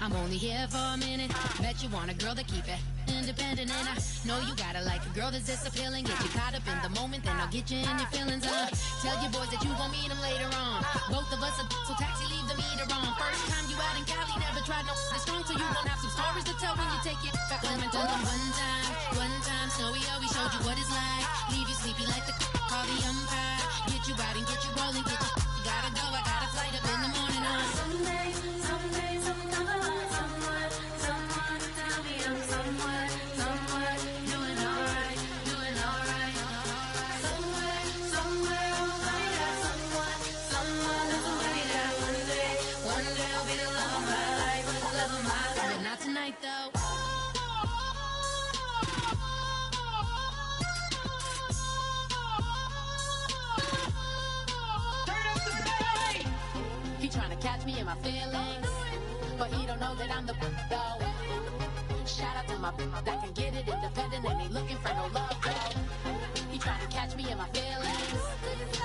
I'm only here for a minute. Bet you want a girl to keep it independent, and I know you gotta like a girl that's this appealing. Get you caught up in the moment, then I'll get you in your feelings. Tell your boys that you gon' meet them later on. Both of us are so taxi, leave the meter on. First time you out in Cali, never tried no this strong, so you gon' have some stories to tell when you take it back home and tell them one time, Snowy always showed you what it's like. Leave you sleepy like the call the umpire. Get you out and get you rolling, get you gotta go. I got a flight up in the morning. Someday, I'm coming on someone tell me I'm somewhere, doing alright. Somewhere I'll find out someone that's the way that one day I'll be the love of my life, but not tonight though. He tryna catch me in my feelings, but he don't know that I'm the though. Shout out to my that can get it independent and ain't looking for no love though. He tryna catch me in my feelings,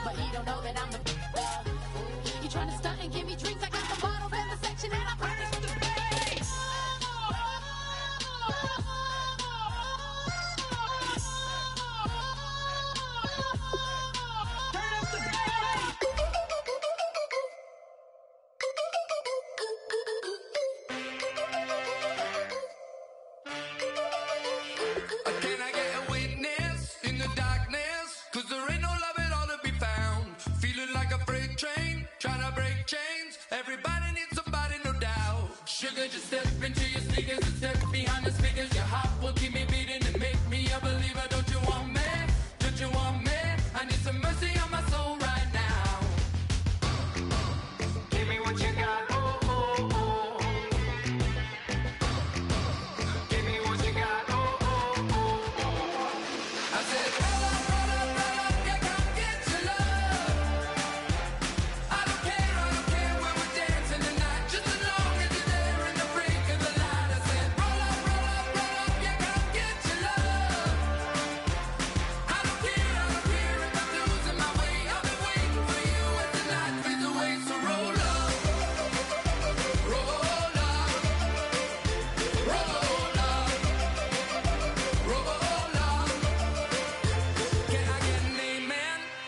but he don't know that I'm the though. He tryna stunt and give me drinks. I got the bottles in the section and I promise to pay. Just step into your sneakers and step behind the speakers. Your heart will keep me beating and make me a believer. Don't you want me? Don't you want me? I need some mercy on my soul right now. Give me what you got. Oh, oh, oh. Give me what you got. Oh, oh, oh, oh. I said, roll up, yeah, come get your love. I don't care where we're dancing tonight. Just as long as you're there.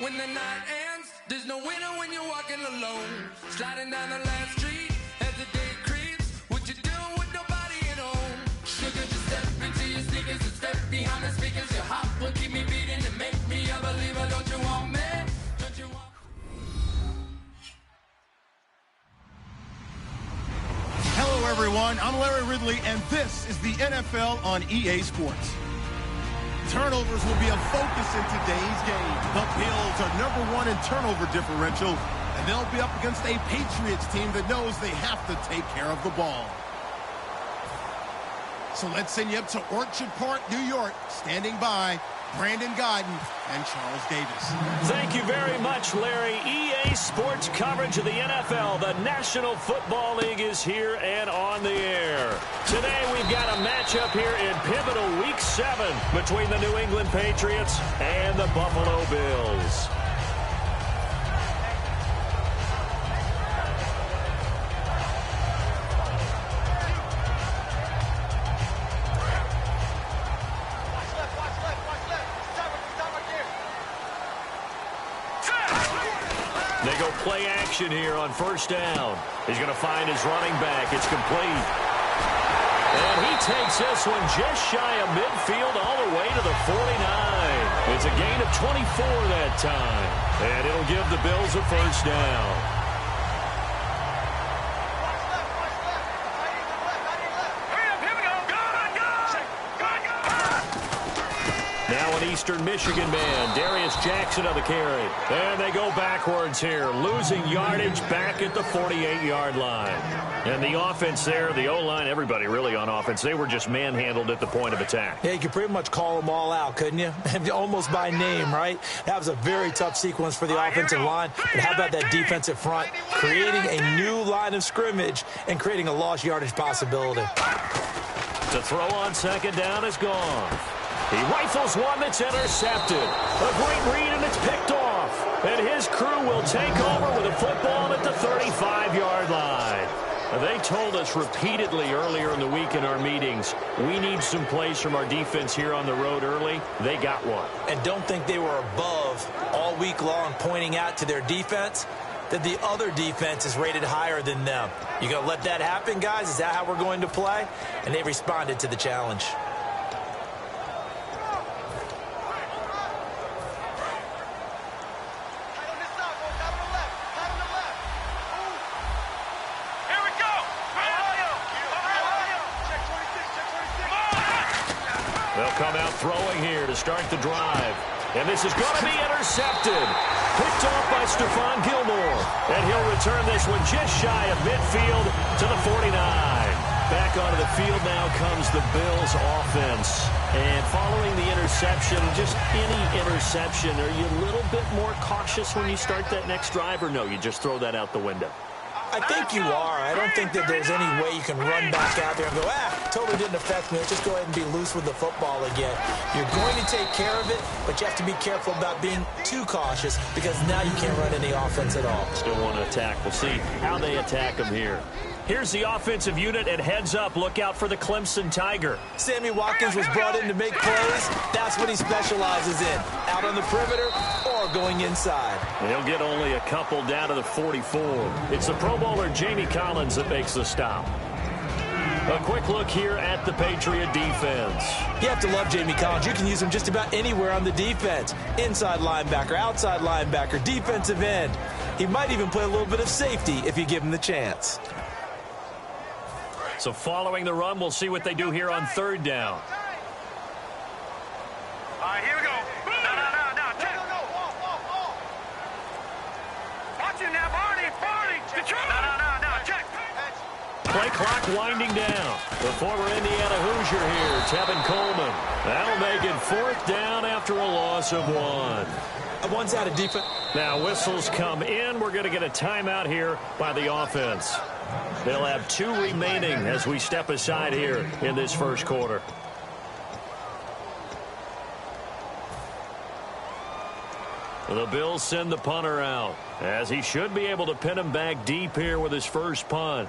When the night ends, there's no winner when you're walking alone. Sliding down the last street as the day creeps. What you doing with nobody at home? Sugar, just step into your sneakers and step behind the speakers. Your heart will keep me beating and make me a believer. Don't you want me? Don't you want me? Hello, everyone. I'm Larry Ridley, and this is the NFL on EA Sports. Turnovers will be a focus in today's game. The Bills are #1 in turnover differential, and they'll be up against a Patriots team that knows they have to take care of the ball. So let's send you up to Orchard Park, New York. Standing by, Brandon Godden and Charles Davis. Thank you very much, Larry. EA Sports coverage of the NFL. The National Football League is here and on the air. Today we've got a matchup here in pivotal Week 7 between the New England Patriots and the Buffalo Bills. They go play action here on first down. He's going to find his running back. It's complete. And he takes this one just shy of midfield all the way to the 49. It's a gain of 24 that time. And it'll give the Bills a first down. Now an Eastern Michigan man, Darius Jackson of the carry. And they go backwards here, losing yardage back at the 48-yard line. And the offense there, the O-line, everybody really on offense, they were just manhandled at the point of attack. Yeah, you could pretty much call them all out, couldn't you? Almost by name, right? That was a very tough sequence for the offensive line. But how about that defensive front, creating a new line of scrimmage and creating a lost yardage possibility. The throw on second down is gone. He rifles one that's intercepted. A great read, and it's picked off. And his crew will take over with a football at the 35-yard line. They told us repeatedly earlier in the week in our meetings, we need some plays from our defense here on the road early. They got one. And don't think they were above all week long pointing out to their defense that the other defense is rated higher than them. You going to let that happen, guys? Is that how we're going to play? And they responded to the challenge. They'll come out throwing here to start the drive. And this is going to be intercepted. Picked off by Stephon Gilmore. And he'll return this one just shy of midfield to the 49. Back onto the field now comes the Bills offense. And following the interception, just any interception, are you a little bit more cautious when you start that next drive, or no, you just throw that out the window? I think you are. I don't think that there's any way you can run back out there and go, totally didn't affect me. Let's just go ahead and be loose with the football again. You're going to take care of it, but you have to be careful about being too cautious because now you can't run any offense at all. Still want to attack. We'll see how they attack them here. Here's the offensive unit, and heads up, look out for the Clemson Tiger. Sammy Watkins was brought in to make plays. That's what he specializes in, out on the perimeter or going inside. And he'll get only a couple down to the 44. It's the Pro Bowler Jamie Collins that makes the stop. A quick look here at the Patriot defense. You have to love Jamie Collins. You can use him just about anywhere on the defense. Inside linebacker, outside linebacker, defensive end. He might even play a little bit of safety if you give him the chance. So following the run, we'll see what they do here on third down. All right, here we go. No. Check. Watch him now, Barney. No. Check. Play clock winding down. The former Indiana Hoosier here, Tevin Coleman. That'll make it fourth down after a loss of one. One's out of defense. Now whistles come in. We're going to get a timeout here by the offense. They'll have 2 remaining as we step aside here in this first quarter. The Bills send the punter out, as he should be able to pin him back deep here with his first punt.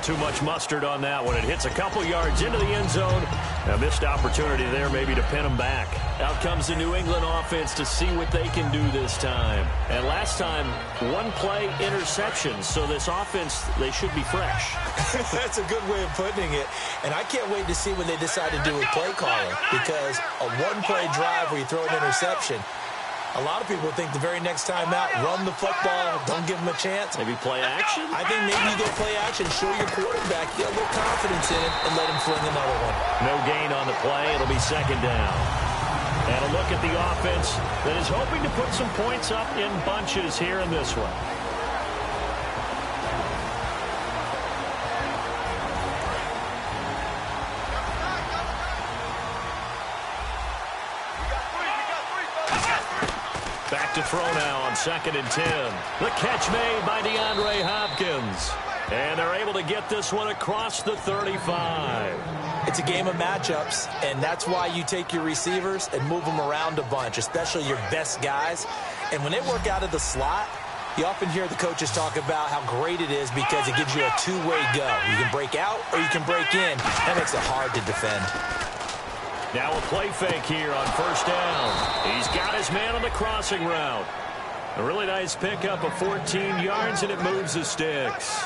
Too much mustard on that one. It hits a couple yards into the end zone. A missed opportunity there maybe to pin them back. Out comes the New England offense to see what they can do this time. And last time, 1 play interception. So this offense, they should be fresh. That's a good way of putting it. And I can't wait to see what they decide to do with play calling. Because a 1-play drive where you throw an interception, a lot of people think the very next time out, run the football, don't give them a chance. Maybe play action? I think maybe you go play action, show your quarterback, get a little confidence in it, and let him fling another one. No gain on the play. It'll be second down. And a look at the offense that is hoping to put some points up in bunches here in this one. Back to throw now on 2nd and 10. The catch made by DeAndre Hopkins. And they're able to get this one across the 35. It's a game of matchups, and that's why you take your receivers and move them around a bunch, especially your best guys. And when they work out of the slot, you often hear the coaches talk about how great it is because it gives you a 2-way go. You can break out or you can break in. That makes it hard to defend. Now a play fake here on first down. He's got his man on the crossing route. A really nice pickup of 14 yards, and it moves the sticks.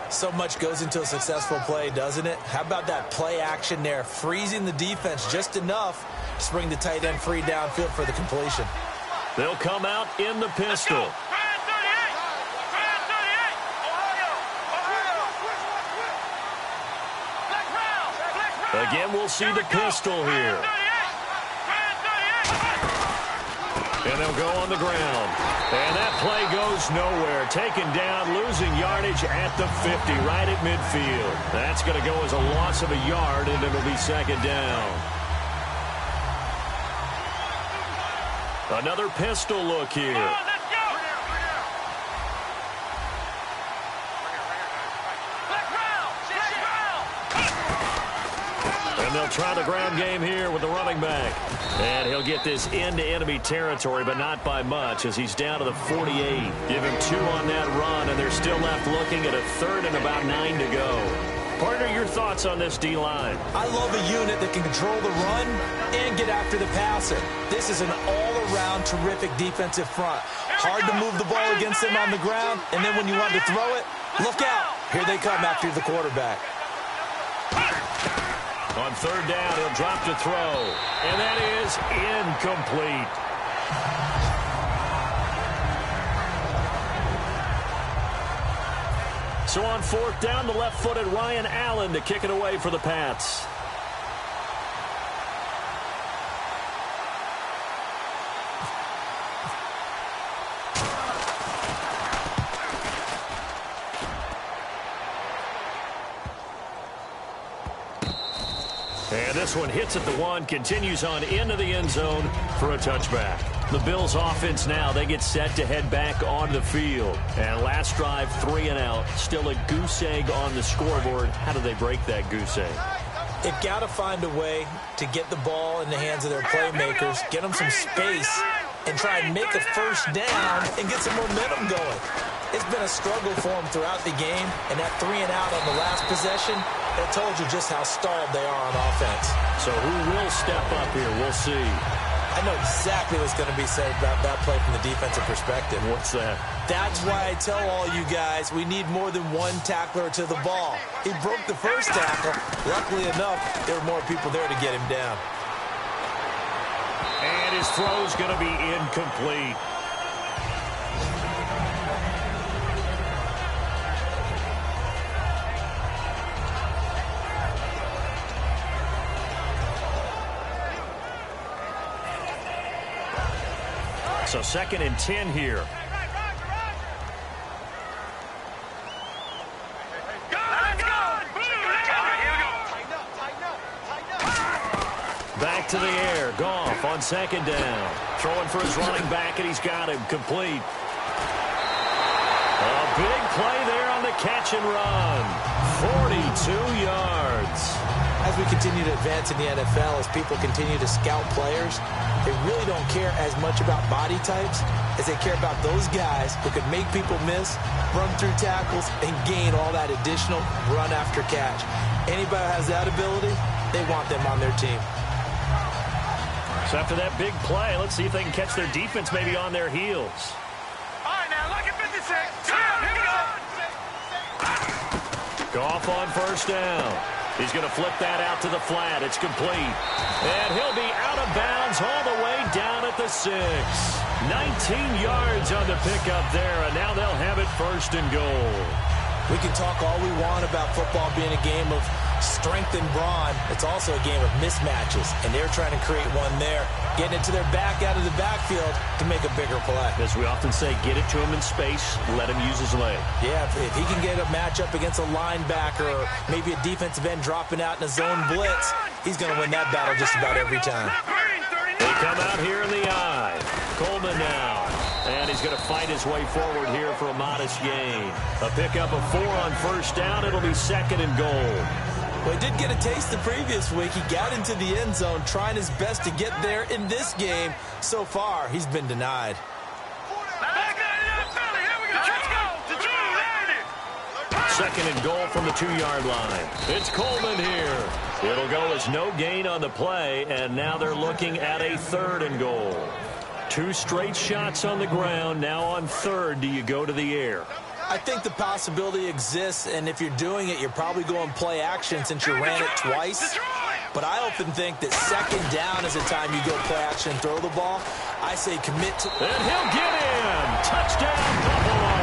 So much goes into a successful play, doesn't it? How about that play action there, freezing the defense just enough to bring the tight end free downfield for the completion. They'll come out in the pistol. Again, we'll see the pistol here. And they'll go on the ground. And that play goes nowhere. Taken down, losing yardage at the 50, right at midfield. That's going to go as a loss of a yard, and it'll be second down. Another pistol look here. And they'll try the ground game here with the running back. And he'll get this into enemy territory, but not by much, as he's down to the 48. Give him 2 on that run, and they're still left looking at a 3rd and about 9 to go. Partner, your thoughts on this D-line? I love a unit that can control the run and get after the passer. This is an all-around terrific defensive front. Hard to move the ball against them on the ground, and then when you want to throw it, look out. Here they come after the quarterback. On 3rd down, he'll drop to throw, and that is incomplete. So on 4th down, the left-footed Ryan Allen to kick it away for the Pats. And this one hits at the 1, continues on into the end zone for a touchback. The Bills offense now, they get set to head back on the field. And last drive, 3 and out. Still a goose egg on the scoreboard. How do they break that goose egg? They've got to find a way to get the ball in the hands of their playmakers, get them some space, and try and make a 1st down and get some momentum going. It's been a struggle for them throughout the game, and that 3 and out on the last possession, that told you just how stalled they are on offense. So who will step up here? We'll see. I know exactly what's going to be said about that play from the defensive perspective. What's that? That's why I tell all you guys we need more than 1 tackler to the ball. He broke the 1st tackle. Luckily enough, there were more people there to get him down. And his throw's going to be incomplete. So 2nd and 10 here. Back to the air. Goff on 2nd down. Throwing for his running back, and he's got him complete. A big play there on the catch and run. 42 yards. As we continue to advance in the NFL, as people continue to scout players, they really don't care as much about body types as they care about those guys who can make people miss, run through tackles, and gain all that additional run after catch. Anybody who has that ability, they want them on their team. So after that big play, let's see if they can catch their defense maybe on their heels. All right, now, look at 56. Here we go. Goff on 1st down. He's going to flip that out to the flat. It's complete. And he'll be out of bounds all the way down at the 6. 19 yards on the pickup there, and now they'll have it 1st and goal. We can talk all we want about football being a game of strength and brawn. It's also a game of mismatches, and they're trying to create one there, getting it to their back out of the backfield to make a bigger play. As we often say, get it to him in space, let him use his leg. Yeah, if he can get a matchup against a linebacker or maybe a defensive end dropping out in a zone blitz, he's going to win that battle just about every time. They come out here in the eye. Coleman now. And he's going to fight his way forward here for a modest gain. A pickup of 4 on 1st down. It'll be 2nd and goal. Well, he did get a taste the previous week. He got into the end zone trying his best to get there in this game. So far, he's been denied. 2nd and goal from the 2-yard line. It's Coleman here. It'll go as no gain on the play, and now they're looking at a 3rd and goal. 2 straight shots on the ground. Now on 3rd, do you go to the air? I think the possibility exists, and if you're doing it, you're probably going play action since you ran it twice. But I often think that 2nd down is the time you go play action and throw the ball. I say commit to... And he'll get in! Touchdown, Buffalo!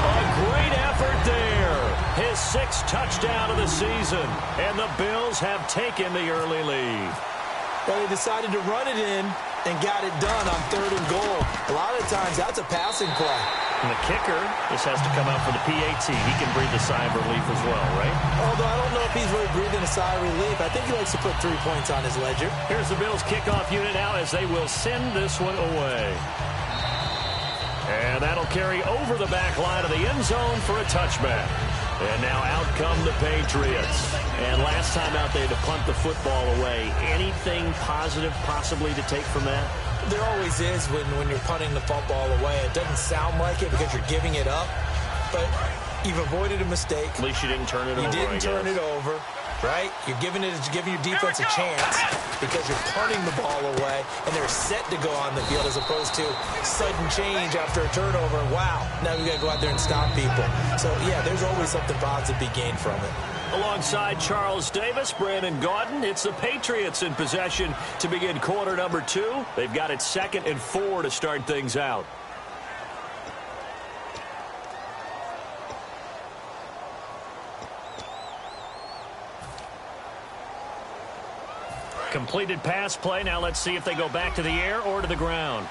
A great effort there. His 6th touchdown of the season. And the Bills have taken the early lead. Well, they decided to run it in and got it done on 3rd and goal. A lot of times, that's a passing play. And the kicker just has to come out for the PAT. He can breathe a sigh of relief as well, right? Although I don't know if he's really breathing a sigh of relief. I think he likes to put 3 points on his ledger. Here's the Bills kickoff unit now as they will send this one away. And that'll carry over the back line of the end zone for a touchback. And now out come the Patriots. And last time out, they had to punt the football away. Anything positive possibly to take from that? There always is when you're punting the football away. It doesn't sound like it because you're giving it up, but you've avoided a mistake. At least you didn't turn it over. You didn't turn it over, right? You're giving your defense a chance because you're punting the ball away, and they're set to go on the field as opposed to sudden change after a turnover. And wow, now we got to go out there and stop people. So, yeah, there's always something positive to be gained from it. Alongside Charles Davis, Brandon Gaudin, it's the Patriots in possession to begin quarter number 2. They've got it 2nd and 4 to start things out. Completed pass play. Now let's see if they go back to the air or to the ground.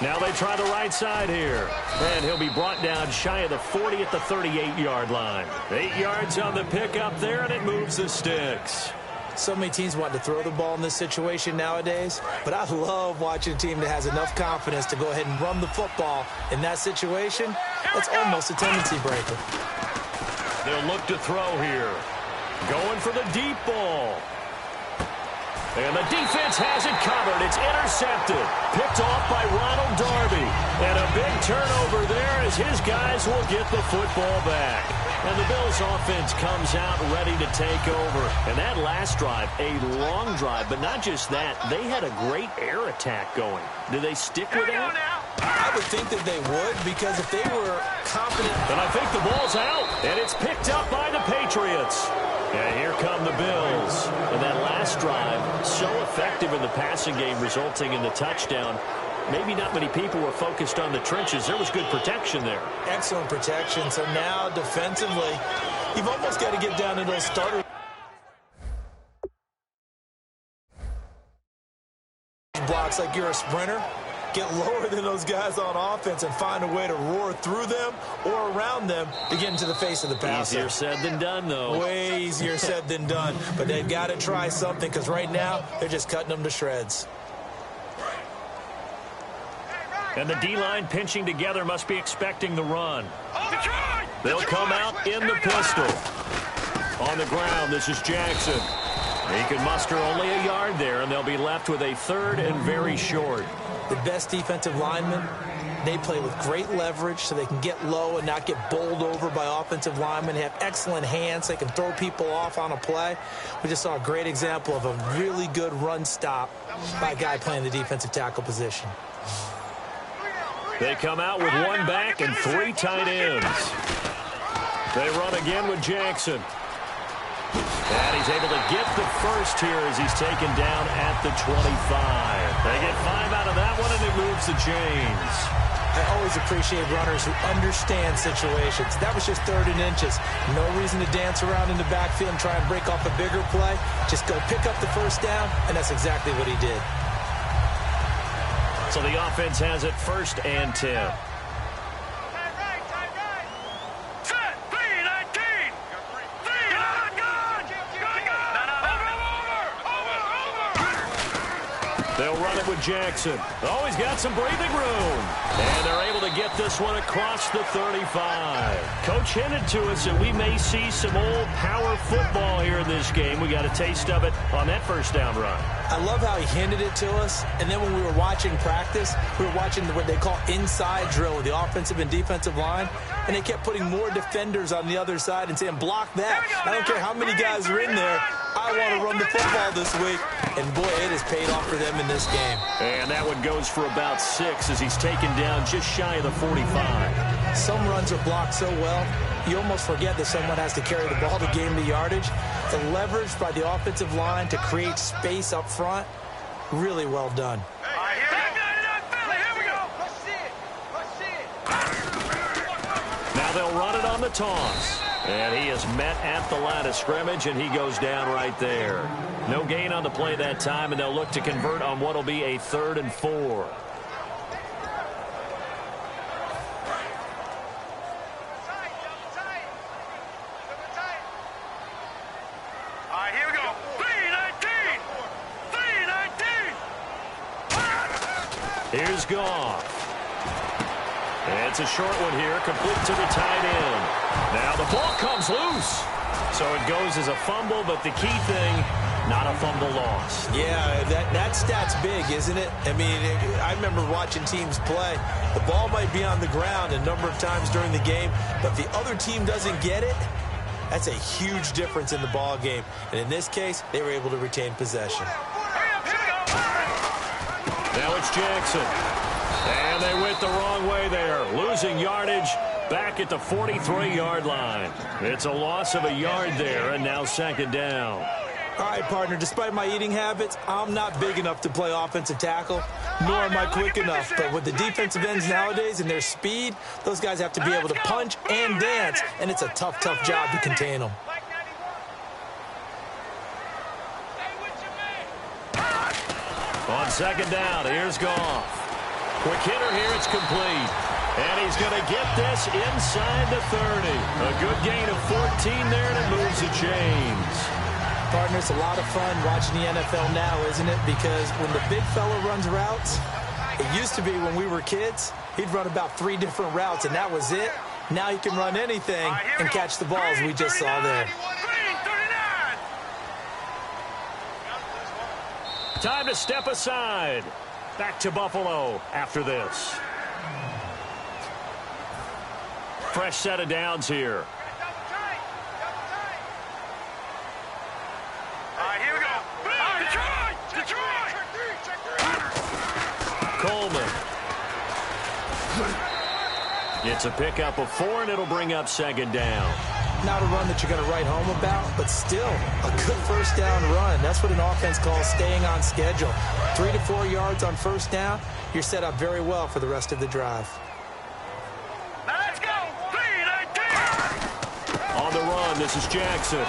Now they try the right side here. And he'll be brought down shy of the 40 at the 38-yard line. 8 yards on the pickup there, and it moves the sticks. So many teams want to throw the ball in this situation nowadays, but I love watching a team that has enough confidence to go ahead and run the football in that situation. That's almost a tendency breaker. They'll look to throw here. Going for the deep ball. And the defense has it covered. It's intercepted. Picked off by Ronald Darby. And a big turnover there as his guys will get the football back. And the Bills offense comes out ready to take over. And that last drive, a long drive, but not just that. They had a great air attack going. Do they stick with that? I would think that they would, because if they were confident. And I think the ball's out. And it's picked up by the Patriots. And here come the Bills. And that last drive, so effective in the passing game, resulting in the touchdown. Maybe not many people were focused on the trenches. There was good protection there. Excellent protection. So now defensively, you've almost got to get down to those starter blocks like you're a sprinter. Get lower than those guys on offense and find a way to roar through them or around them to get into the face of the passer. Easier said than done, though. Way easier said than done. But they've got to try something, because right now they're just cutting them to shreds. And the D-line pinching together must be expecting the run. They'll come out in the pistol. On the ground, this is Jackson. He can muster only a yard there, and they'll be left with a 3rd and very short. The best defensive linemen, they play with great leverage so they can get low and not get bowled over by offensive linemen. They have excellent hands. They can throw people off on a play. We just saw a great example of a really good run stop by a guy playing the defensive tackle position. They come out with 1 back and 3 tight ends. They run again with Jackson. And he's able to get the first here as he's taken down at the 25. They get 5 out of that one, and it moves the chains. I always appreciate runners who understand situations. That was just 3rd and inches. No reason to dance around in the backfield and try and break off a bigger play. Just go pick up the first down, and that's exactly what he did. So the offense has it 1st and 10. They'll run it with Jackson. Oh, he's got some breathing room. And they're able to get this one across the 35. Coach hinted to us that we may see some old power football here in this game. We got a taste of it on that 1st down run. I love how he hinted it to us. And then when we were watching practice, we were watching what they call inside drill with the offensive and defensive line. And they kept putting more defenders on the other side and saying, block that. I don't care how many guys are in there. I want to run the football this week. And, boy, it has paid off for them in this game. And that one goes for about 6 as he's taken down just shy of the 45. Some runs are blocked so well, you almost forget that someone has to carry the ball to gain the yardage. The leverage by the offensive line to create space up front, really well done. Now they'll run it on the toss. And he is met at the line of scrimmage, and he goes down right there. No gain on the play that time, and they'll look to convert on what will be a 3rd and 4. All right, here we go. 3-19. 3-19. Here's Goff. It's a short one here, complete to the tight end. Now the ball comes loose. So it goes as a fumble, but the key thing, not a fumble loss. Yeah, that stat's big, isn't it? I mean, I remember watching teams play. The ball might be on the ground a number of times during the game, but if the other team doesn't get it, that's a huge difference in the ball game. And in this case, they were able to retain possession. Now it's Jackson. And they went the wrong way there, losing yardage back at the 43-yard line. It's a loss of a yard there, and now second down. All right, partner, despite my eating habits, I'm not big enough to play offensive tackle, nor am I quick enough. But with the defensive ends nowadays and their speed, those guys have to be able to punch and dance, and it's a tough, tough job to contain them. On second down, here's Goff. Quick hitter here, it's complete. And he's going to get this inside the 30. A good gain of 14 there, and it moves the chains. Partner, it's a lot of fun watching the NFL now, isn't it? Because when the big fella runs routes, it used to be when we were kids, he'd run about 3 different routes, and that was it. Now he can run anything and catch the balls we just saw there. Time to step aside. Back to Buffalo after this. Fresh set of downs here. Here we go. Detroit! Coleman. It's a pickup of 4, and it'll bring up second down. Not a run that you're going to write home about, but still a good first down run. That's what an offense calls staying on schedule. 3 to 4 yards on first down, you're set up very well for the rest of the drive. Let's go. On the run, this is Jackson.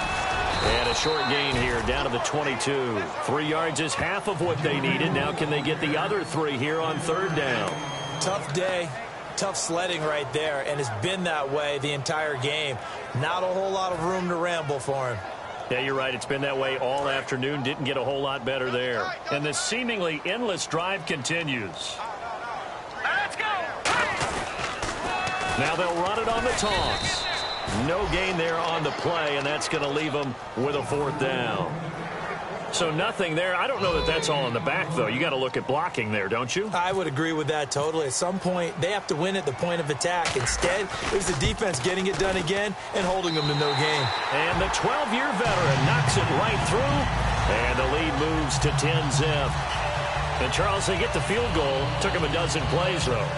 And a short gain here, down to the 22. 3 yards is half of what they needed. Now can they get the other 3 here on third down? Tough day. Tough sledding right there, and it's been that way the entire game. Not a whole lot of room to ramble for him. Yeah, you're right. It's been that way all afternoon. Didn't get a whole lot better there. And the seemingly endless drive continues. Let's go. Now they'll run it on the toss. No gain there on the play, and that's going to leave them with a fourth down. So nothing there. I don't know that that's all in the back, though. You got to look at blocking there, don't you? I would agree with that totally. At some point, they have to win at the point of attack. Instead, it was the defense getting it done again and holding them to no gain. And the 12-year veteran knocks it right through, and the lead moves to 10-zip. And, Charles, they get the field goal. Took them a dozen plays, though.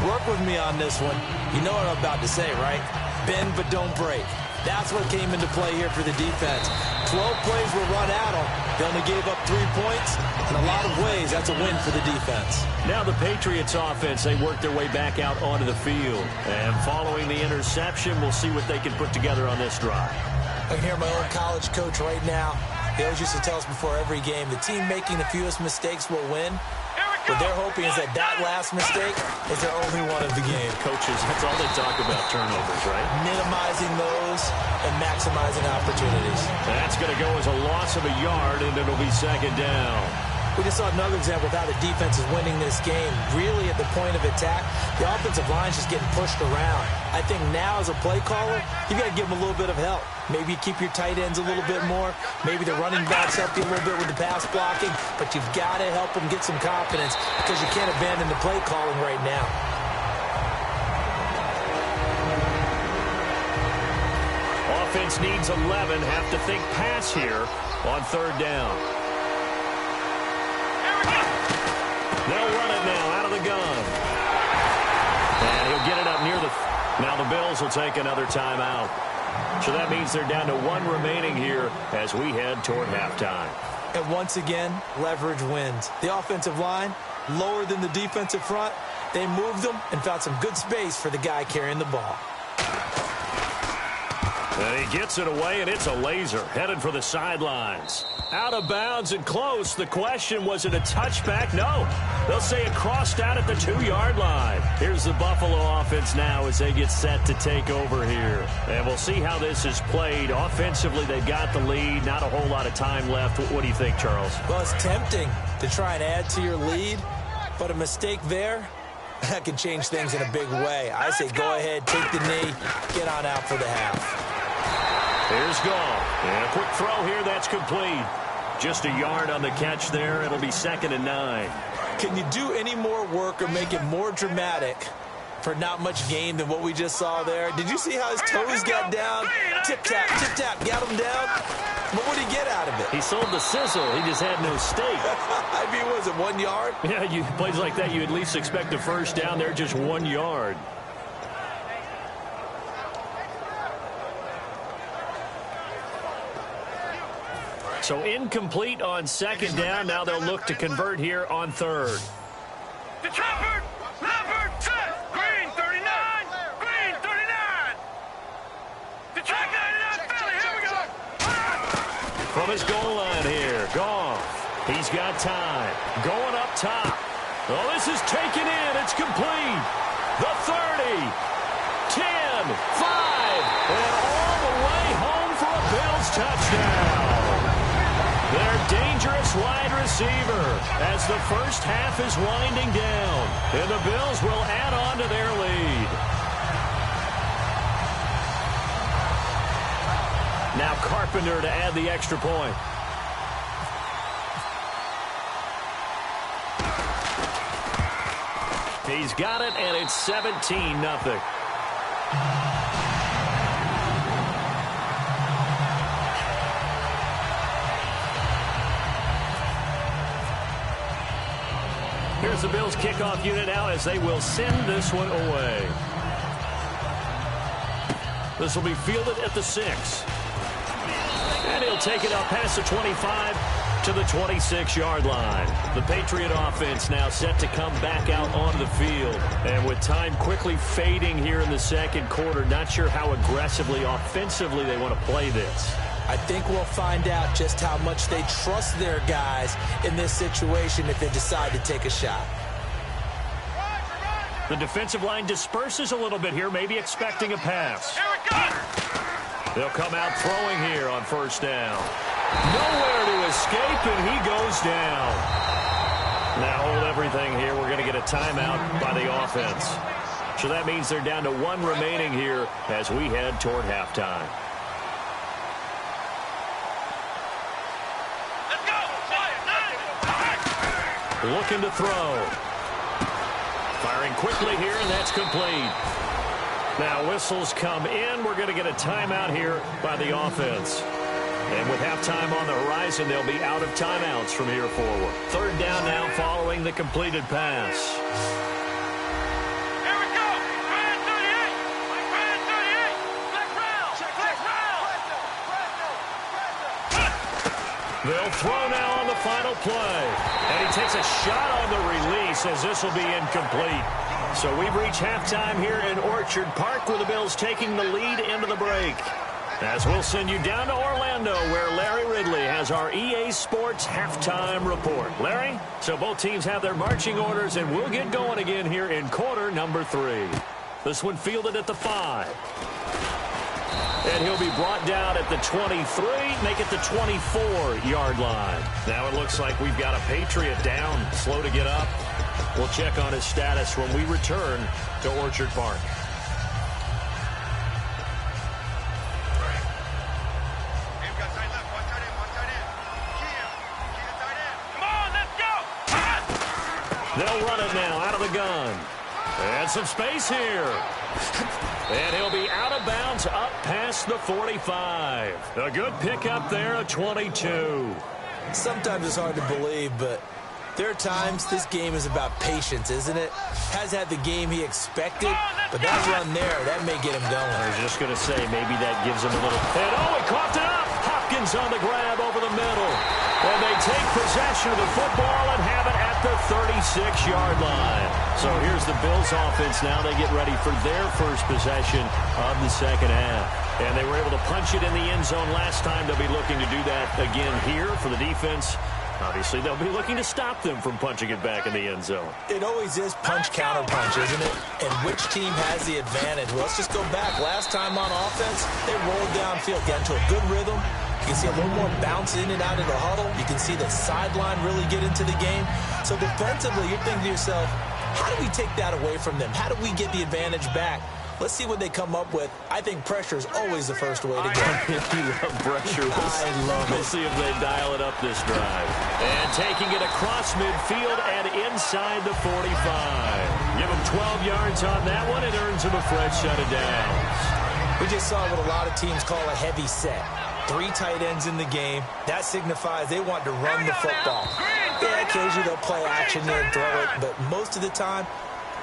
Work with me on this one. You know what I'm about to say, right? Bend but don't break. That's what came into play here for the defense. 12 plays were run at them. They only gave up 3 points. In a lot of ways, that's a win for the defense. Now the Patriots offense, they work their way back out onto the field. And following the interception, we'll see what they can put together on this drive. I can hear my old college coach right now. He always used to tell us before every game, the team making the fewest mistakes will win. What they're hoping is that last mistake is their only one of the game. Coaches, that's all they talk about, turnovers, right? Minimizing those and maximizing opportunities. That's going to go as a loss of a yard, and it'll be second down. We just saw another example of how the defense is winning this game. Really at the point of attack, the offensive line's just getting pushed around. I think now as a play caller, you got to give them a little bit of help. Maybe keep your tight ends a little bit more. Maybe the running backs help you a little bit with the pass blocking. But you've got to help them get some confidence because you can't abandon the play calling right now. Offense needs 11. Have to think pass here on third down. They'll run it now out of the gun. And he'll get it up near the... Now the Bills will take another timeout. So that means they're down to 1 remaining here as we head toward halftime. And once again, leverage wins. The offensive line, lower than the defensive front. They moved them and found some good space for the guy carrying the ball. And he gets it away, and it's a laser headed for the sidelines. Out of bounds and close. The question, was it a touchback? No. They'll say it crossed out at the 2-yard line. Here's the Buffalo offense now as they get set to take over here. And we'll see how this is played. Offensively, they've got the lead. Not a whole lot of time left. What do you think, Charles? Well, it's tempting to try and add to your lead. But a mistake there, that can change things in a big way. I say go ahead, take the knee, get on out for the half. Here's Goff. And a quick throw here, that's complete. Just a yard on the catch there. It'll be 2nd and 9. Can you do any more work or make it more dramatic for not much gain than what we just saw there? Did you see how his toes got down? Tip-tap, got him down. What would he get out of it? He sold the sizzle. He just had no steak. I mean, was it 1 yard? Yeah, plays like that, you at least expect a first down there, just 1 yard. So incomplete on 2nd down. Now they'll look to convert here on 3rd. The chopper, number 10, green 39, green 39. The track 99, Philly, here we go. From his goal line here, Goff. He's got time. Going up top. Oh, this is taken in. It's complete. The 30, 10, 5, and all the way home for a Bills touchdown. Their dangerous wide receiver as the first half is winding down. And the Bills will add on to their lead. Now Carpenter to add the extra point. He's got it, and it's 17-0. Here's the Bills kickoff unit now as they will send this one away. This will be fielded at the 6. And he'll take it up past the 25 to the 26-yard line. The Patriot offense now set to come back out onto the field. And with time quickly fading here in the 2nd quarter, not sure how aggressively, offensively they want to play this. I think we'll find out just how much they trust their guys in this situation if they decide to take a shot. The defensive line disperses a little bit here, maybe expecting a pass. Here we go. They'll come out throwing here on 1st down. Nowhere to escape, and he goes down. Now hold everything here. We're going to get a timeout by the offense. So that means they're down to 1 remaining here as we head toward halftime. Looking to throw. Firing quickly here, and that's complete. Now whistles come in. We're going to get a timeout here by the offense. And with halftime on the horizon, they'll be out of timeouts from here forward. 3rd down now following the completed pass. Here we go. Brand 38. Brand 38. Black round. Black round. They'll throw now on the final play. And he takes a shot on the release as this will be incomplete. So we've reached halftime here in Orchard Park with the Bills taking the lead into the break. As we'll send you down to Orlando where Larry Ridley has our EA Sports halftime report. Larry, so both teams have their marching orders and we'll get going again here in quarter number 3. This one fielded at the 5. And he'll be brought down at the 23, make it the 24-yard line. Now it looks like we've got a Patriot down, slow to get up. We'll check on his status when we return to Orchard Park. Come on, let's go. They'll run it now out of the gun. And some space here. And he'll be out of bounds up past the 45. A good pickup there, a 22. Sometimes it's hard to believe, but there are times this game is about patience, isn't it? Has had the game he expected, but that run there, that may get him going. I was just going to say, maybe that gives him a little... And oh, he coughed it up! Hopkins on the grab over the middle. And they take possession of the football and have it at the 36-yard line. So here's the Bills offense now. They get ready for their first possession of the 2nd half. And they were able to punch it in the end zone last time. They'll be looking to do that again here for the defense. Obviously, they'll be looking to stop them from punching it back in the end zone. It always is punch-counter-punch, isn't it? And which team has the advantage? Well, let's just go back. Last time on offense, they rolled downfield, got into a good rhythm, You can see a little more bounce in and out of the huddle. You can see the sideline really get into the game. So defensively, you're thinking to yourself, how do we take that away from them? How do we get the advantage back? Let's see what they come up with. I think pressure is always the first way to go. You love pressure. I love it. We'll see if they dial it up this drive. And taking it across midfield and inside the 45. Give him 12 yards on that one. It earns him a fresh set of downs. We just saw what a lot of teams call a heavy set. 3 tight ends in the game. That signifies they want to run the football. Yeah, occasionally they'll play action there and throw it, but most of the time,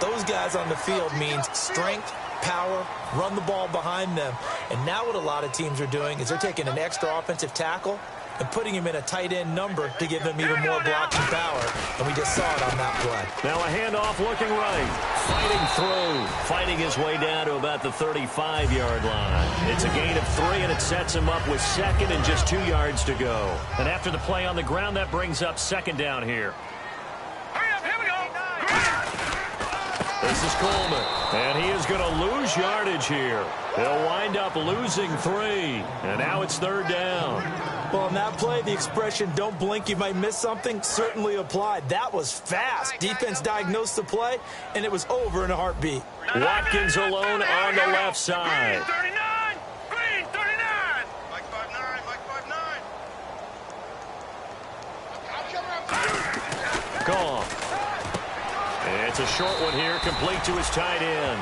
those guys on the field means strength, power, run the ball behind them. And now what a lot of teams are doing is they're taking an extra offensive tackle and putting him in a tight end number to give them even more blocking power. And we just saw it on that play. Now a handoff looking right. Fighting through. Fighting his way down to about the 35-yard line. It's a gain of 3, and it sets him up with second and just 2 yards to go. And after the play on the ground, that brings up second down here. Hurry up, here we go. This is Coleman, and he is going to lose yardage here. He'll wind up losing 3, and now it's third down. Well, on that play, the expression, don't blink, you might miss something, certainly applied. That was fast. Defense diagnosed the play, and it was over in a heartbeat. Watkins alone on the left side. Green 39. Green 39. Mike 5'9", Mike 5'9". Gone. It's a short one here, complete to his tight end.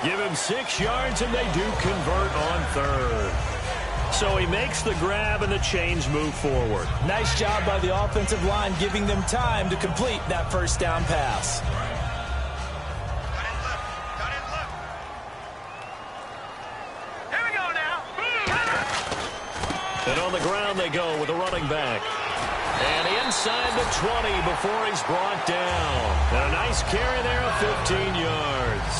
Give him 6 yards, and they do convert on third. So he makes the grab, and the chains move forward. Nice job by the offensive line, giving them time to complete that first down pass. Here we go now. And on the ground they go with the running back. And inside the 20 before he's brought down. And a nice carry there of 15 yards.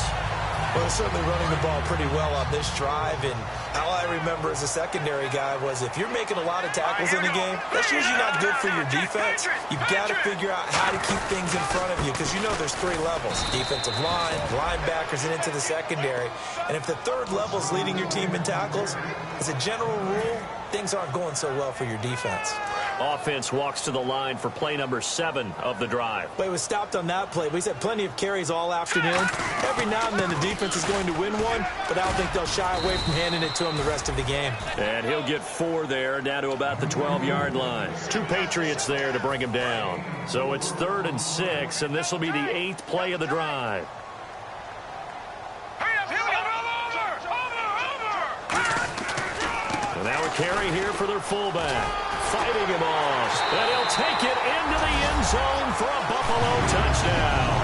Well, they're certainly running the ball pretty well on this drive, and all I remember as a secondary guy was if you're making a lot of tackles in the game, that's usually not good for your defense. You've got to figure out how to keep things in front of you because you know there's 3 levels, defensive line, linebackers, and into the secondary. And if the third level is leading your team in tackles, as a general rule, things aren't going so well for your defense. Offense walks to the line for play number 7 of the drive. But he was stopped on that play. He's had plenty of carries all afternoon. Every now and then the defense is going to win one, but I don't think they'll shy away from handing it to him the rest of the game. And he'll get 4 there, down to about the 12-yard line. 2 Patriots there to bring him down. So it's 3rd and 6, and this will be the 8th play of the drive. Hurry up, here we go. Over. And now a carry here for their fullback. Fighting him off, and he'll take it into the end zone for a Buffalo touchdown.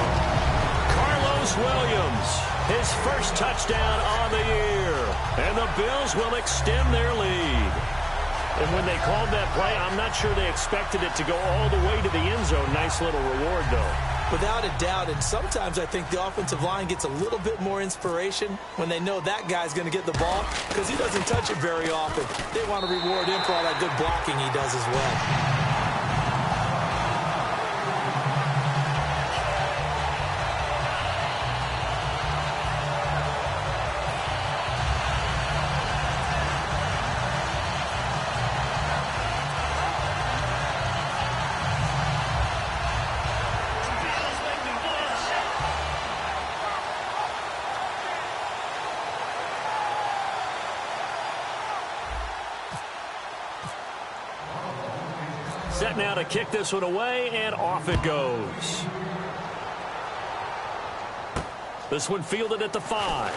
Carlos Williams, his first touchdown on the year, and the Bills will extend their lead. And when they called that play, I'm not sure they expected it to go all the way to the end zone. Nice little reward, though. Without a doubt, and sometimes I think the offensive line gets a little bit more inspiration when they know that guy's going to get the ball because he doesn't touch it very often. They want to reward him for all that good blocking he does as well. Set now to kick this one away, and off it goes. This one fielded at the 5.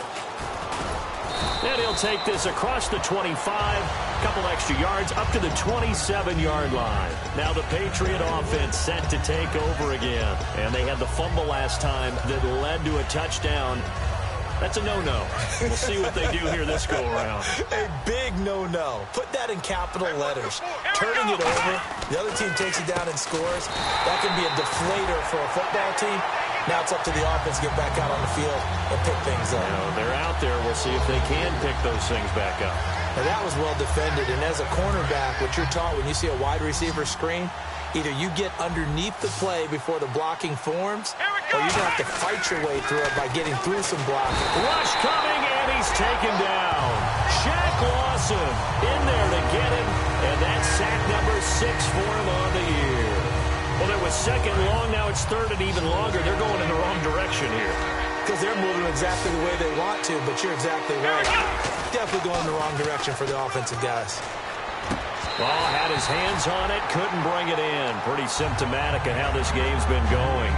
And he'll take this across the 25, a couple extra yards, up to the 27-yard line. Now the Patriot offense set to take over again. And they had the fumble last time that led to a touchdown. That's a no-no. We'll see what they do here this go-around. A big no-no. Put that in capital letters. Turning it over, the other team takes it down and scores. That can be a deflator for a football team. Now it's up to the offense to get back out on the field and pick things up. They're out there. We'll see if they can pick those things back up. Now that was well defended, and as a cornerback, what you're taught when you see a wide receiver screen, either you get underneath the play before the blocking forms, or you're going to have to fight your way through it by getting through some blocking. Rush coming, and he's taken down. Shaq Lawson in there to get him, And that's sack number 6 for him on the year. Well, it was second long. Now it's third and even longer. They're going in the wrong direction here. Because they're moving exactly the way they want to, but you're exactly right. Definitely going in the wrong direction for the offensive guys. Ball had his hands on it, couldn't bring it in. Pretty symptomatic of how this game's been going.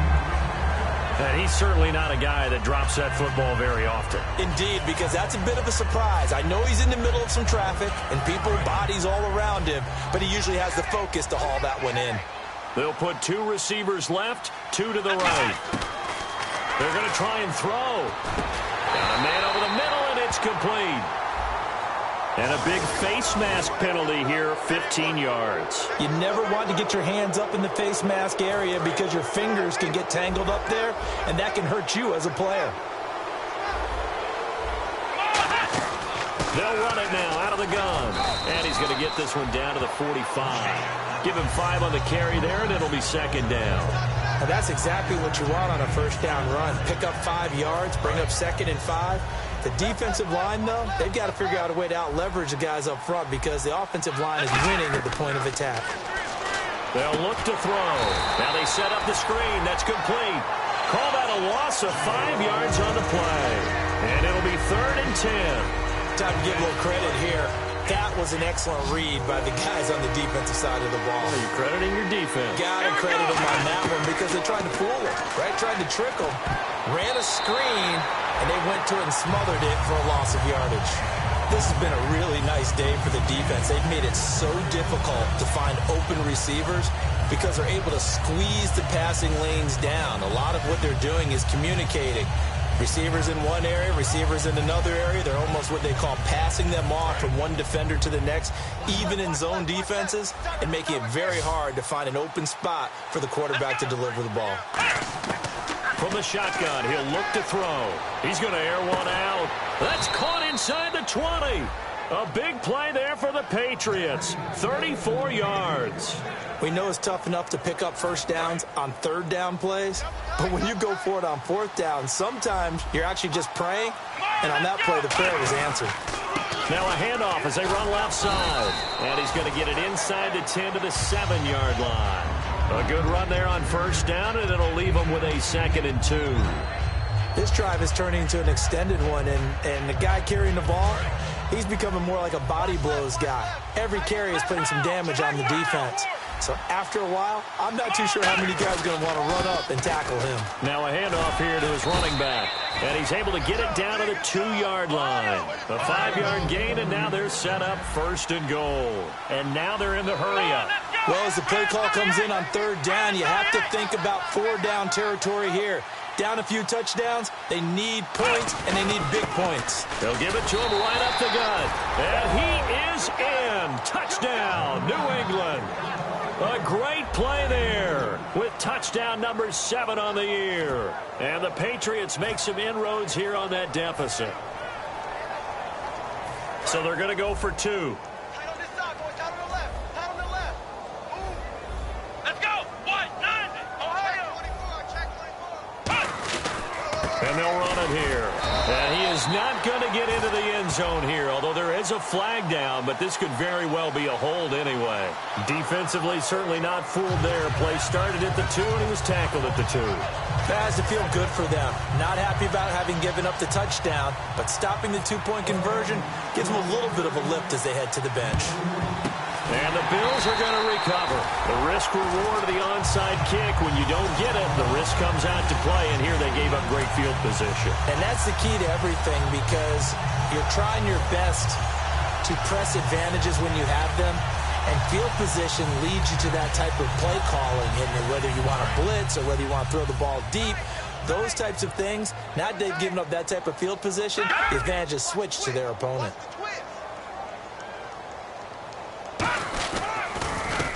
And he's certainly not a guy that drops that football very often. Indeed, because that's a bit of a surprise. I know he's in the middle of some traffic and people, bodies all around him, but he usually has the focus to haul that one in. They'll put 2 receivers left, 2 to the right. They're going to try and throw. Got a man over the middle, and it's complete. And a big face mask penalty here, 15 yards. You never want to get your hands up in the face mask area because your fingers can get tangled up there, and that can hurt you as a player. They'll run it now out of the gun. And he's going to get this one down to the 45. Give him 5 on the carry there, and it'll be second down. Now that's exactly what you want on a first down run. Pick up 5 yards, bring up 2nd and 5. The defensive line, though, they've got to figure out a way to out-leverage the guys up front because the offensive line is winning at the point of attack. They'll look to throw. Now they set up the screen. That's complete. Call that a loss of 5 yards on the play. And it'll be 3rd and 10. Time to give a little credit here. That was an excellent read by the guys on the defensive side of the ball. Well, you're crediting your defense. Got to credit them on that one because they tried to fool him, right? Tried to trick him. Ran a screen, and they went to it and smothered it for a loss of yardage. This has been a really nice day for the defense. They've made it so difficult to find open receivers because they're able to squeeze the passing lanes down. A lot of what they're doing is communicating. Receivers in one area, receivers in another area. They're almost what they call passing them off from one defender to the next, even in zone defenses, and making it very hard to find an open spot for the quarterback to deliver the ball. From the shotgun, he'll look to throw. He's going to air one out. That's caught inside the 20. A big play there for the Patriots. 34 yards. We know it's tough enough to pick up first downs on third down plays, but when you go for it on fourth down, sometimes you're actually just praying, and on that play, the prayer was answered. Now a handoff as they run left side, and he's going to get it inside the 10 to the 7-yard line. A good run there on first down, and it'll leave them with a 2nd and 2. This drive is turning into an extended one, and the guy carrying the ball, he's becoming more like a body blows guy. Every carry is putting some damage on the defense. So after a while, I'm not too sure how many guys are going to want to run up and tackle him. Now a handoff here to his running back. And he's able to get it down to the 2-yard line. A 5-yard gain, and now they're set up 1st and goal. And now they're in the hurry-up. Well, as the play call comes in on 3rd down, you have to think about 4-down territory here. Down a few touchdowns, they need points, and they need big points. They'll give it to him right up the gut. And he is in. Touchdown, New England. A great play there with touchdown number 7 on the year. And the Patriots make some inroads here on that deficit. So they're going to go for 2. Tight on this side, boys. Tight on the left. Tight on the left. Move. Let's go. 190. Ohio. 24. Check 24. And they'll run it here. And he is not going to get into the end zone here, although there is a flag down, but this could very well be a hold anyway. Defensively, certainly not fooled there. Play started at the 2, and he was tackled at the 2. That has to feel good for them. Not happy about having given up the touchdown, but stopping the 2-point conversion gives them a little bit of a lift as they head to the bench. And the Bills are going to recover. The risk-reward of the onside kick. When you don't get it, the risk comes out to play, and here they gave up great field position. And that's the key to everything because you're trying your best to press advantages when you have them, and field position leads you to that type of play calling, and whether you want to blitz or whether you want to throw the ball deep, those types of things, now that they've given up that type of field position, the advantage is switched to their opponent.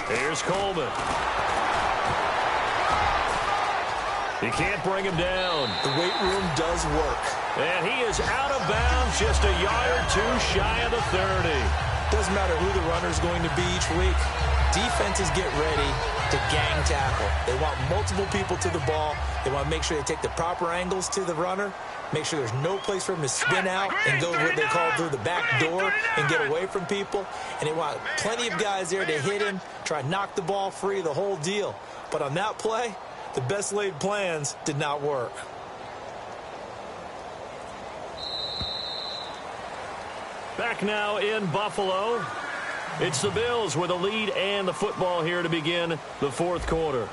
Here's Coleman. He can't bring him down. The weight room does work. And he is out of bounds, just a yard or 2 shy of the 30. Doesn't matter who the runner is going to be each week. defenses get ready to gang tackle. They want multiple people to the ball. They want to make sure they take the proper angles to the runner, make sure there's no place for him to spin out and go what they call through the back door and get away from people. And they want plenty of guys there to hit him, try to knock the ball free, the whole deal. But on that play, the best laid plans did not work. Back now in Buffalo. It's the Bills with a lead and the football here to begin the fourth quarter.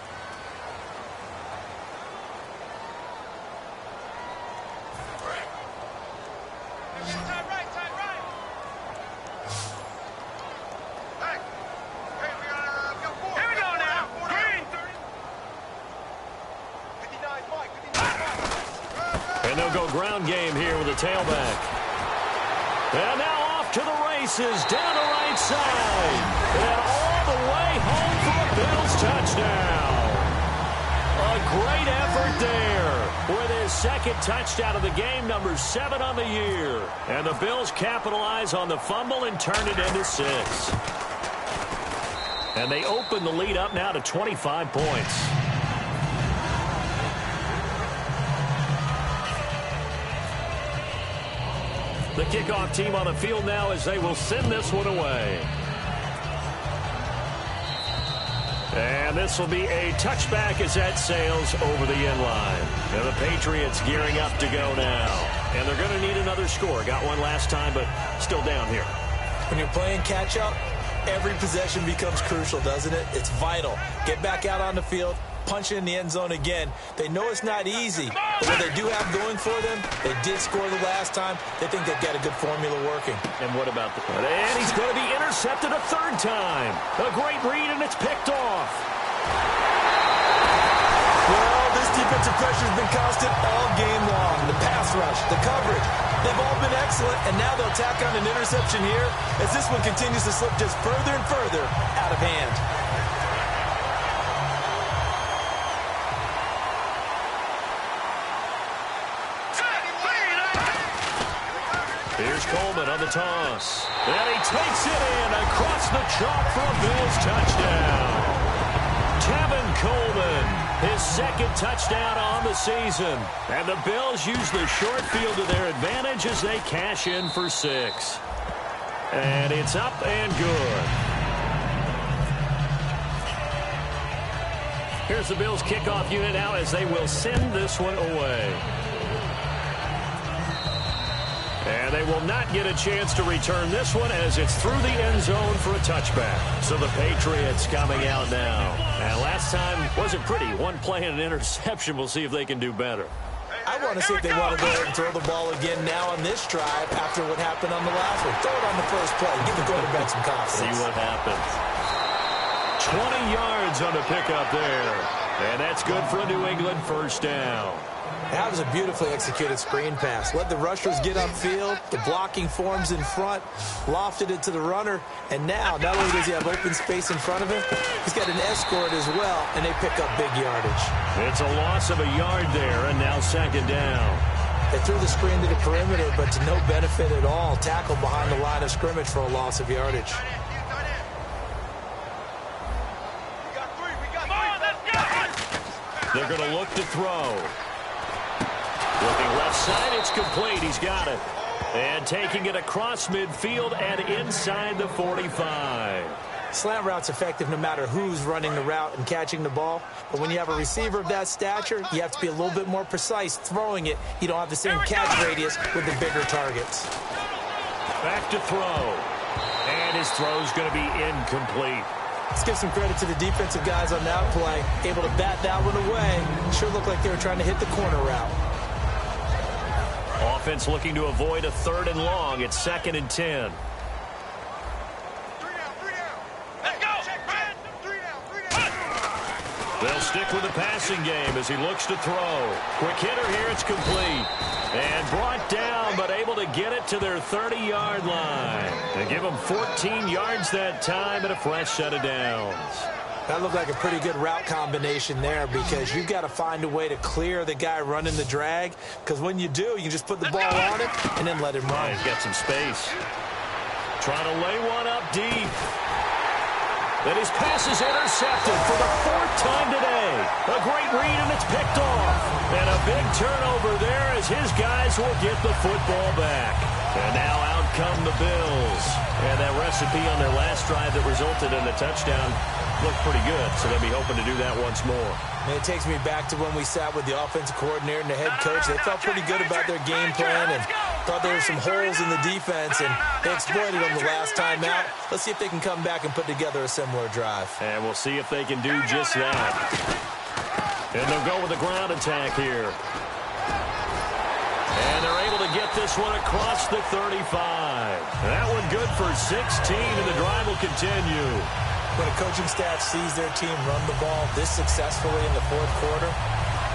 And they'll go ground game here with a tailback. And now off to the races, down the right side. And all the way home for a Bills touchdown. A great effort there with his second touchdown of the game, number 7 on the year. And the Bills capitalize on the fumble and turn it into 6. And they open the lead up now to 25 points. The kickoff team on the field now as they will send this one away. And this will be a touchback as that sails over the end line. And the Patriots gearing up to go now. And they're going to need another score. Got one last time, but still down here. When you're playing catch-up, every possession becomes crucial, doesn't it? It's vital. Get back out on the field, punch it in the end zone again. They know it's not easy, but what they do have going for them, they did score the last time. They think they've got a good formula working. And what about the... And he's going to be intercepted a third time. A great read, and it's picked off. Well, this defensive pressure has been constant all game long. The pass rush, the coverage, they've all been excellent, and now they'll tack on an interception here as this one continues to slip just further and further out of hand. Here's Coleman on the toss. And he takes it in across the chalk for a Bills touchdown. Tevin Coleman, his second touchdown on the season. And the Bills use the short field to their advantage as they cash in for 6. And it's up and good. Here's the Bills kickoff unit now as they will send this one away. And they will not get a chance to return this one as it's through the end zone for a touchback. So the Patriots coming out now. And last time wasn't pretty. One play and an interception. We'll see if they can do better. I want to see if they want to go ahead and throw the ball again now on this drive after what happened on the last one. Throw it on the first play. Give the quarterback some confidence. See what happens. 20 yards on the pickup there. And that's good for a New England first down. That was a beautifully executed screen pass. Let the rushers get upfield. The blocking forms in front. Lofted it to the runner. And now, not only does he have open space in front of him, he's got an escort as well, and they pick up big yardage. It's a loss of a yard there, and now second down. They threw the screen to the perimeter, but to no benefit at all. Tackle behind the line of scrimmage for a loss of yardage. They're going to look to throw. Looking left side, it's complete. He's got it. And taking it across midfield and inside the 45. Slant route's effective no matter who's running the route and catching the ball. But when you have a receiver of that stature, you have to be a little bit more precise throwing it. You don't have the same catch radius with the bigger targets. Back to throw. And his throw's going to be incomplete. Let's give some credit to the defensive guys on that play. Able to bat that one away. Sure looked like they were trying to hit the corner route. Offense looking to avoid a 3rd and long. It's 2nd and 10. They'll stick with the passing game as he looks to throw. Quick hitter here, it's complete. And brought down, but able to get it to their 30-yard line. They give them 14 yards that time and a fresh set of downs. That looked like a pretty good route combination there because you've got to find a way to clear the guy running the drag, because when you do, you can just put the ball on him and then let him run. He's got some space. Trying to lay one up deep. And his pass is intercepted for the 4th time today. A great read, and it's picked off. And a big turnover there as his guys will get the football back. And now out come the Bills. And that recipe on their last drive that resulted in a touchdown looked pretty good, so they'll be hoping to do that once more. And it takes me back to when we sat with the offensive coordinator and the head coach. They felt pretty good about their game plan and thought there were some holes in the defense, and they exploited them the last time out. Let's see if they can come back and put together a similar drive. And we'll see if they can do just that. And they'll go with a ground attack here. And they're able to get this one across the 35. That one good for 16, and the drive will continue. When a coaching staff sees their team run the ball this successfully in the 4th quarter,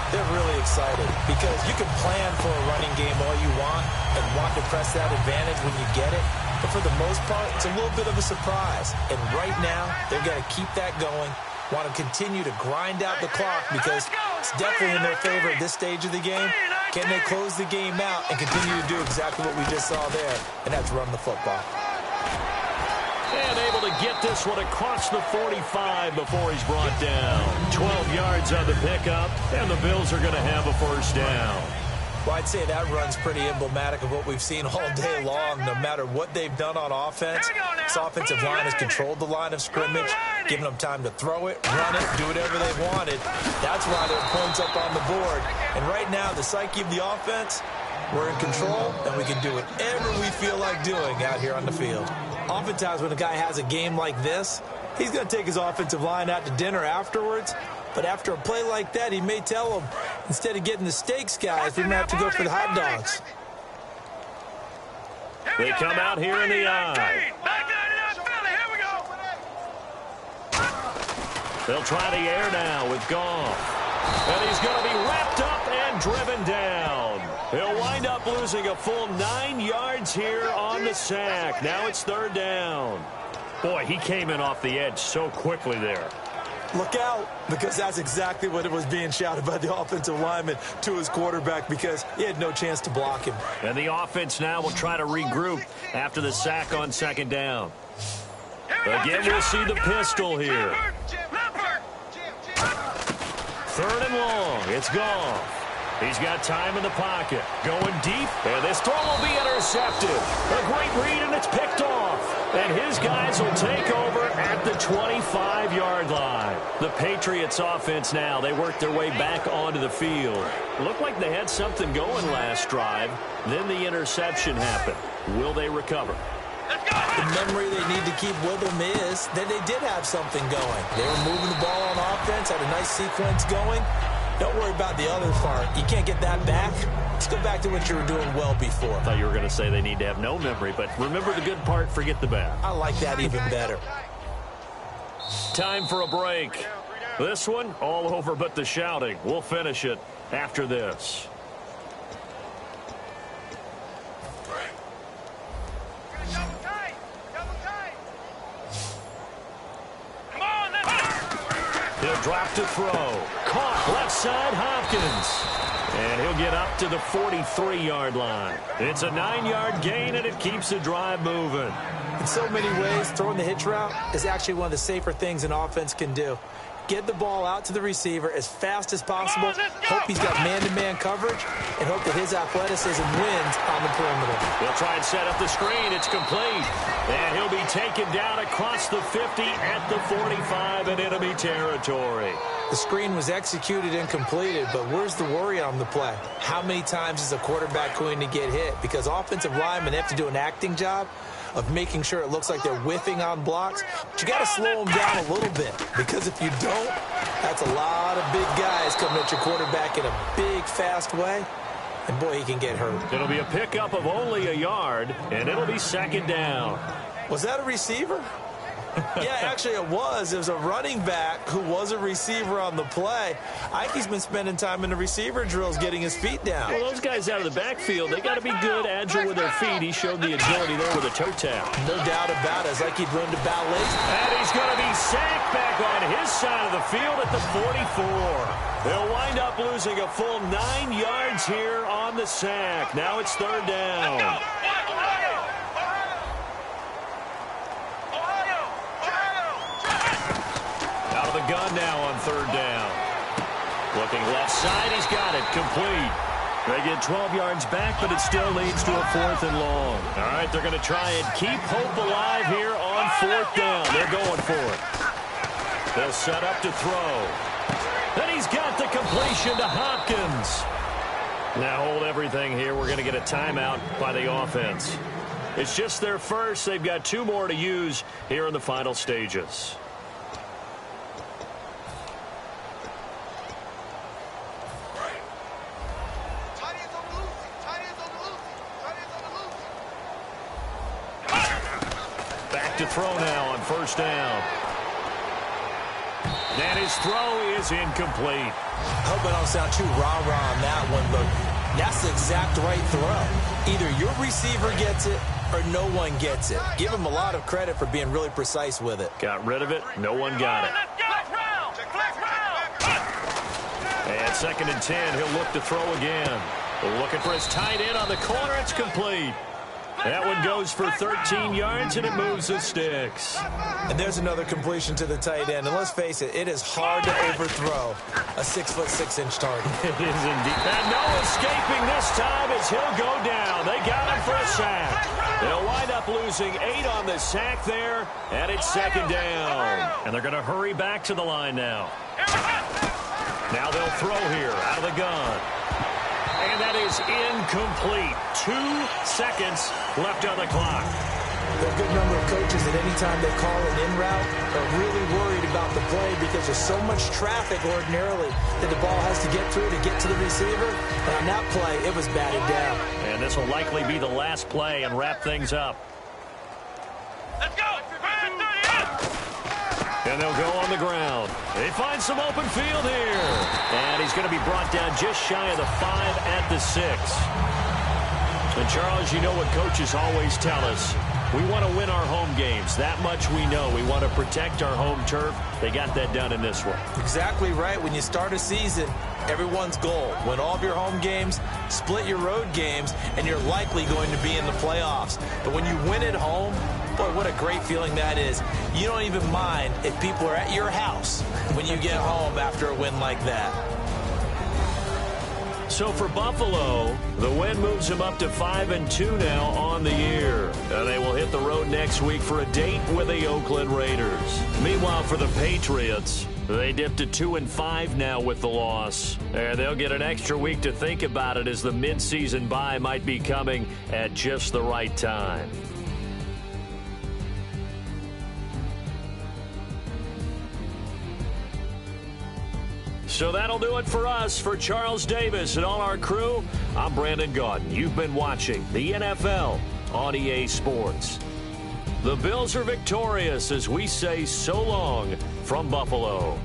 they're really excited because you can plan for a running game all you want and want to press that advantage when you get it. But for the most part, it's a little bit of a surprise. And right now, they're going to keep that going, want to continue to grind out the clock because it's definitely in their favor at this stage of the game. Can they close the game out and continue to do exactly what we just saw there, and that's run the football. And able to get this one across the 45 before he's brought down. 12 yards on the pickup, and the Bills are going to have a first down. Well, I'd say that run's pretty emblematic of what we've seen all day long. No matter what they've done on offense, this offensive line has controlled the line of scrimmage, giving them time to throw it, run it, do whatever they wanted. That's why there are points up on the board. And right now, the psyche of the offense, we're in control, and we can do whatever we feel like doing out here on the field. Oftentimes, when a guy has a game like this, he's going to take his offensive line out to dinner afterwards. But after a play like that, he may tell them, instead of getting the steaks, guys, we might have to go for the hot dogs. They come out here in the I. They'll try the air now with Goff. And he's going to be wrapped up and driven down. He'll wind up losing a full 9 yards here on the sack. Now it's 3rd down. Boy, he came in off the edge so quickly there. Look out, because that's exactly what it was being shouted by the offensive lineman to his quarterback because he had no chance to block him. And the offense now will try to regroup after the sack on 2nd down. Again, we'll see the pistol here. 3rd and long. It's Goff. He's got time in the pocket. Going deep. And this throw will be intercepted. A great read, and it's picked off. And his guys will take over at the 25-yard line. The Patriots offense now, they work their way back onto the field. Looked like they had something going last drive. Then the interception happened. Will they recover? The memory they need to keep with them is that they did have something going. They were moving the ball on offense, had a nice sequence going. Don't worry about the other part. You can't get that back. Let's go back to what you were doing well before. I thought you were going to say they need to have no memory, but remember the good part, forget the bad. I like that even better. Time for a break. This one, all over but the shouting. We'll finish it after this. He'll drop to throw. Caught left side, Hopkins. And he'll get up to the 43-yard line. It's a 9-yard gain, and it keeps the drive moving. In so many ways, throwing the hitch route is actually one of the safer things an offense can do. Get the ball out to the receiver as fast as possible, hope he's got man-to-man coverage, and hope that his athleticism wins on the perimeter. They'll try and set up the screen. It's complete. And he'll be taken down across the 50 at the 45 in enemy territory. The screen was executed and completed, but where's the worry on the play? How many times is a quarterback going to get hit? Because offensive linemen have to do an acting job of making sure it looks like they're whiffing on blocks. But you got to slow them down a little bit, because if you don't, that's a lot of big guys coming at your quarterback in a big, fast way. And, boy, he can get hurt. It'll be a pickup of only a yard, and it'll be 2nd down. Was that a receiver? Yeah, actually it was. It was a running back who was a receiver on the play. I think he's been spending time in the receiver drills getting his feet down. Well, those guys out of the backfield, they got to be good, agile with their feet. He showed the agility there with a toe tap. No doubt about it. It's like he'd run to ballet. And he's going to be sacked back on his side of the field at the 44. They'll wind up losing a full 9 yards here on the sack. Now it's 3rd down. the gun now on third down. Looking left side, he's got it, complete. They get 12 yards back, but it still leads to a 4th and long. All right, they're going to try and keep hope alive here on 4th down. They're going for it. They'll set up to throw. Then he's got the completion to Hopkins. Now hold everything here. We're going to get a timeout by the offense. It's just their first. They've got 2 more to use here in the final stages. Back to throw now on first down. And his throw is incomplete. Hope I don't sound too rah-rah on that one, but that's the exact right throw. Either your receiver gets it or no one gets it. Give him a lot of credit for being really precise with it. Got rid of it. No one got it. And 2nd and 10. He'll look to throw again. Looking for his tight end on the corner. It's complete. That one goes for 13 yards, and it moves the sticks. And there's another completion to the tight end. And let's face it, it is hard to overthrow a 6'6" target. It is indeed. And no escaping this time as he'll go down. They got him for a sack. They'll wind up losing 8 on the sack there, and it's 2nd down. And they're going to hurry back to the line now. Now they'll throw here out of the gun. And that is incomplete. 2 seconds left on the clock. There are a good number of coaches that any time they call an in route are really worried about the play because there's so much traffic ordinarily that the ball has to get through to get to the receiver. And on that play, it was batted down. And this will likely be the last play and wrap things up. Let's go! And they'll go on the ground. They find some open field here. And he's going to be brought down just shy of the 5 at the 6. And, Charles, you know what coaches always tell us. We want to win our home games. That much we know. We want to protect our home turf. They got that done in this one. Exactly right. When you start a season, everyone's goal: win all of your home games, split your road games, and you're likely going to be in the playoffs. But when you win at home, boy, what a great feeling that is. You don't even mind if people are at your house when you get home after a win like that. So for Buffalo, the win moves them up to 5-2 now on the year. They will hit the road next week for a date with the Oakland Raiders. Meanwhile, for the Patriots, they dipped to 2-5 now with the loss. And they'll get an extra week to think about it as the midseason bye might be coming at just the right time. So that'll do it for us. For Charles Davis and all our crew, I'm Brandon Gaudin. You've been watching the NFL on EA Sports. The Bills are victorious as we say so long from Buffalo.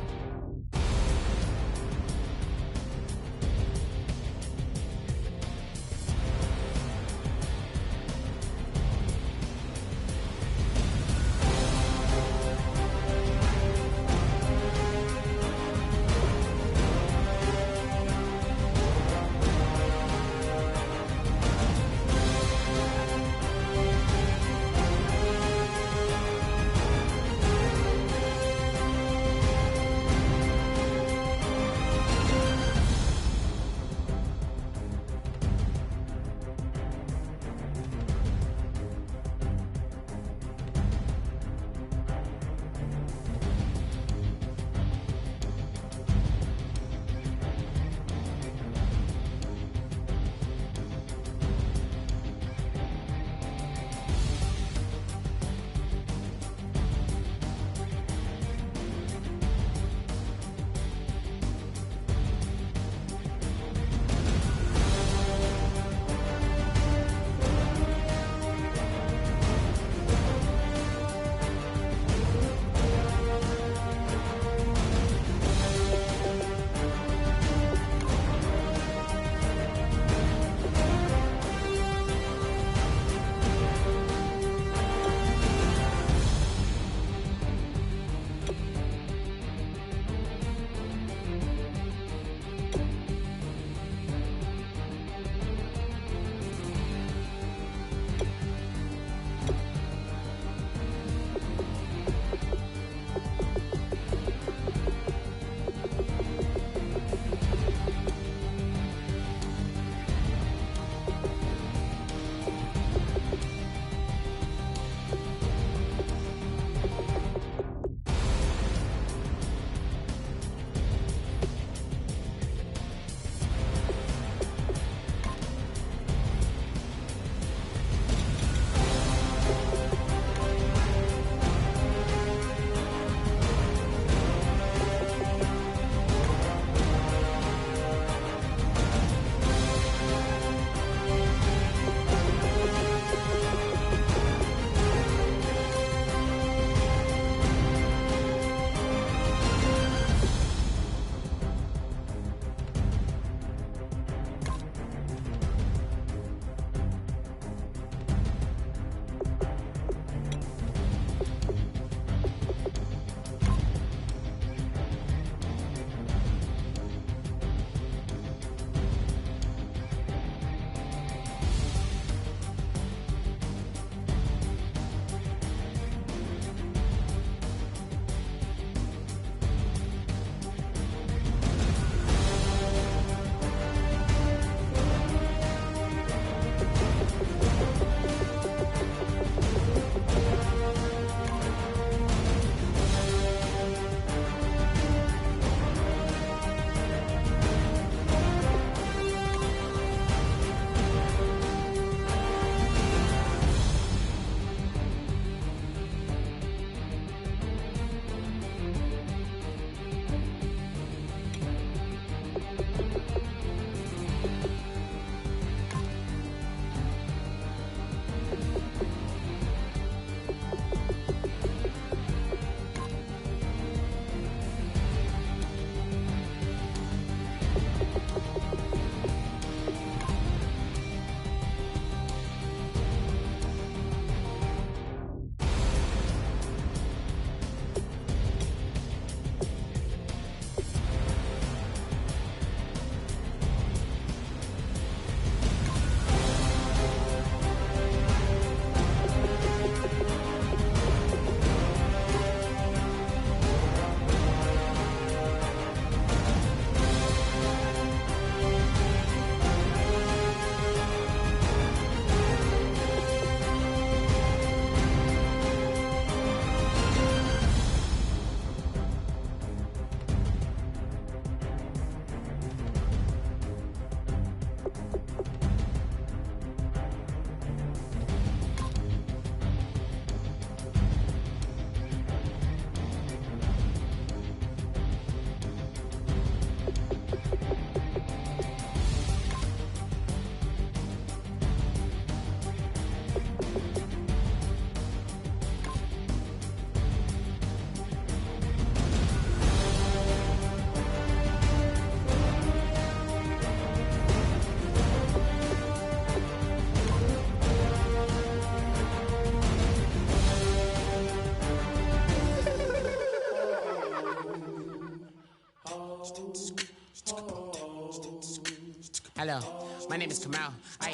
Hello, my name is Kamal. I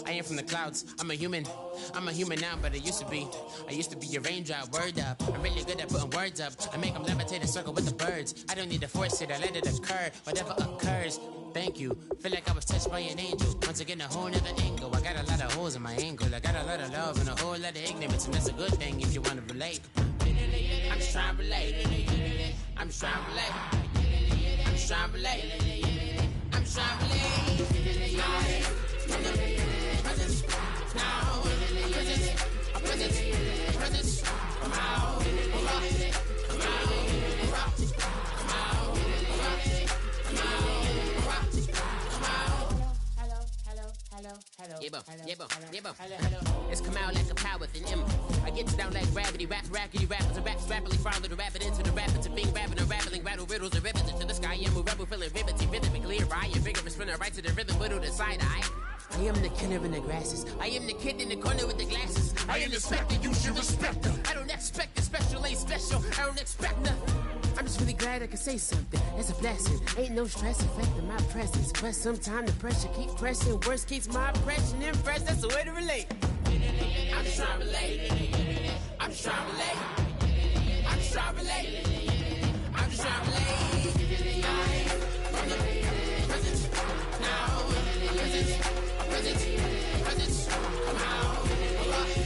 am from the clouds. I'm a human now, but I used to be a raindrop. Word up, I'm really good at putting words up. I make them levitate and circle with the birds. I don't need to force it, I let it occur. Whatever occurs, thank you. Feel like I was touched by an angel. Once again, a whole nother angle. I got a lot of holes in my angle. I got a lot of love and a whole lot of ignorance, and that's a good thing if you want to relate. I'm just trying to relate. I'm just trying to relate. I'm just trying to relate. I'm just trying to relate. It's come out like a power with an M. I get you down like gravity, rackety rappers and raps rapidly follow the rabbit into the rapids and being rapping and rattling, rattle riddles and rivets into the sky. I'm a rebel feeling rivety, rhythmic, clear eye, and vigorous spinner right to the rhythm, widow the side eye. I am the killer in the grasses. I am the kid in the corner with the glasses. I am the specter, you should respect her. I don't expect the special, ain't special. I don't expect nothing. I'm just really glad I can say something. That's a blessing. Ain't no stress affecting my presence. But sometimes the pressure keep pressing. Worst keeps my impression impressed. That's the way to relate. I'm just trying to relate. I'm just trying to relate. I'm just trying to relate. I'm just trying to relate. From the present, now, present, come out, come out.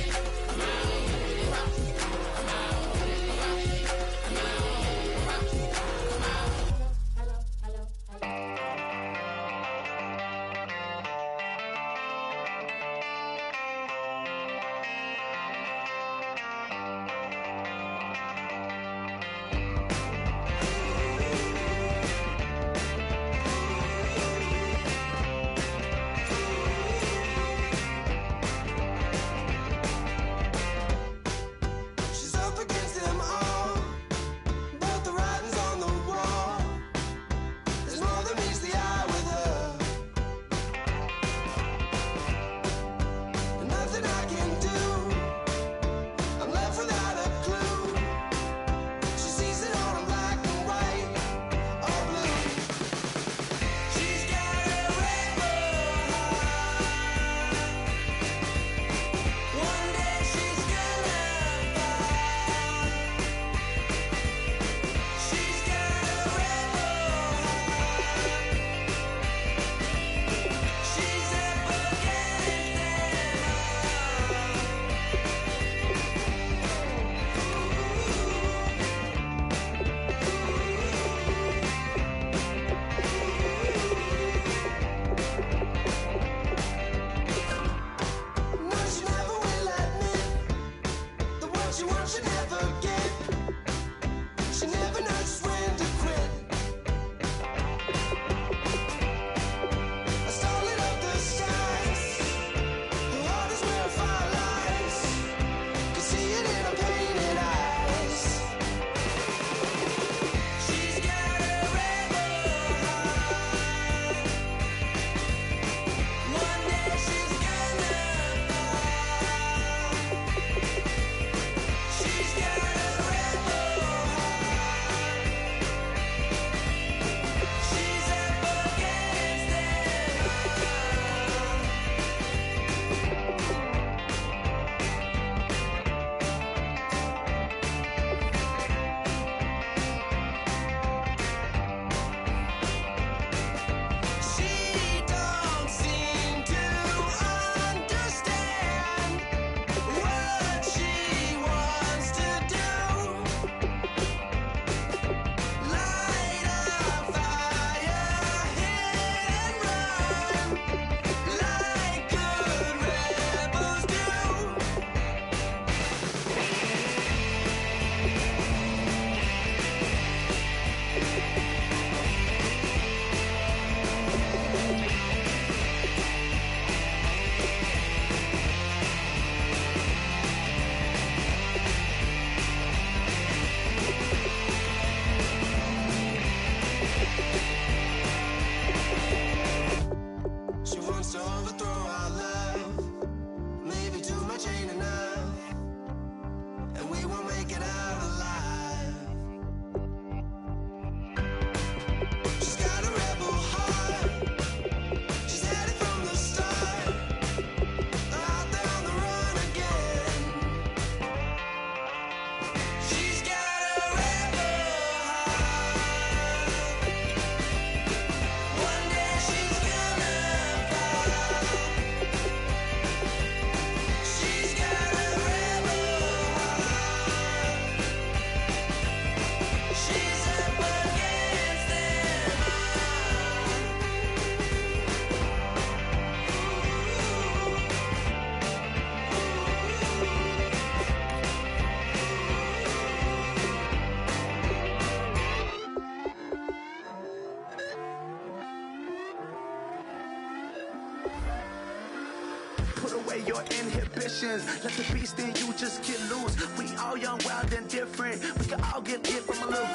put away your inhibitions. Let the beast in you just get loose. We all young, wild, and different. We can all get hit from a little.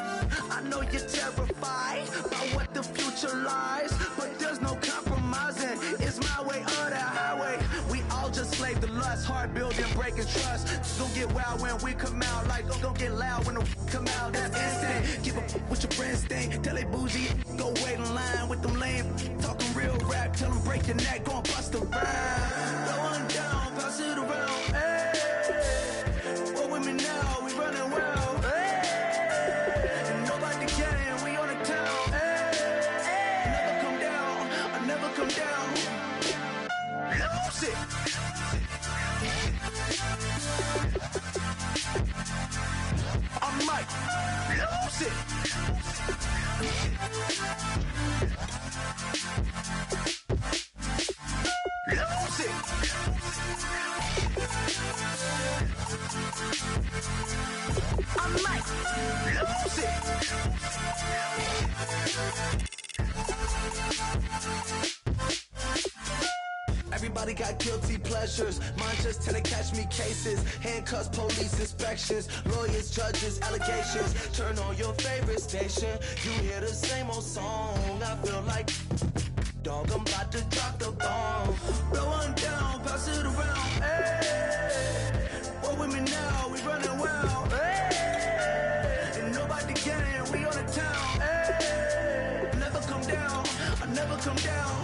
I know you're terrified by what the future lies, but there's no compromising. It's my way or the highway. We all just slave to lust, heart building, breaking trust. Don't get wild when we come out, like don't get loud when the come out. That's instant. Give up with your friends thing. Tell they bougie, go wait in line with them lame. Talking real rap, tell them break your neck, go and bust a rhyme. Blow one down, pass it around. Hey, what with me now? We running wild. Hey, and nobody getting, we on the town. Hey, never come down, I never come down. Lose it. I might lose it. Lose it. I might lose it. Everybody got guilty pleasures. Mine just tend to catch me cases. Handcuffs, police inspections, lawyers, judges, allegations. Turn on your favorite station. You hear the same old song. I feel like, dog, I'm about to drop the bomb. Blow one down, pass it around. Hey, what with me now? We running wild. Hey, and nobody getting, we on the town. Hey, never come down, I never come down.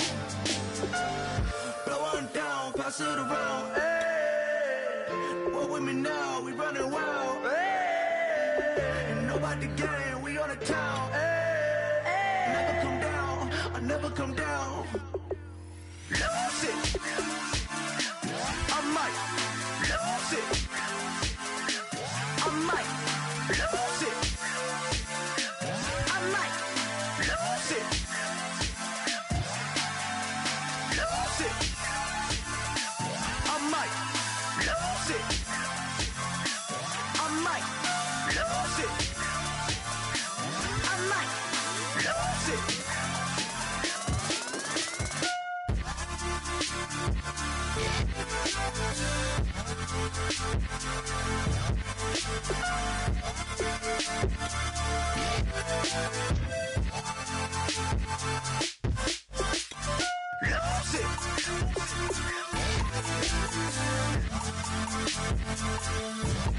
Blow one down, pass it around. Hey, what with me now? We running wild. Hey, and nobody getting, we on the town. Hey, never come down, I never come down. Lose it. I might lose it. I might lose it. I might lose it. Lose it. I might lose it. I might lose it. I might lose it.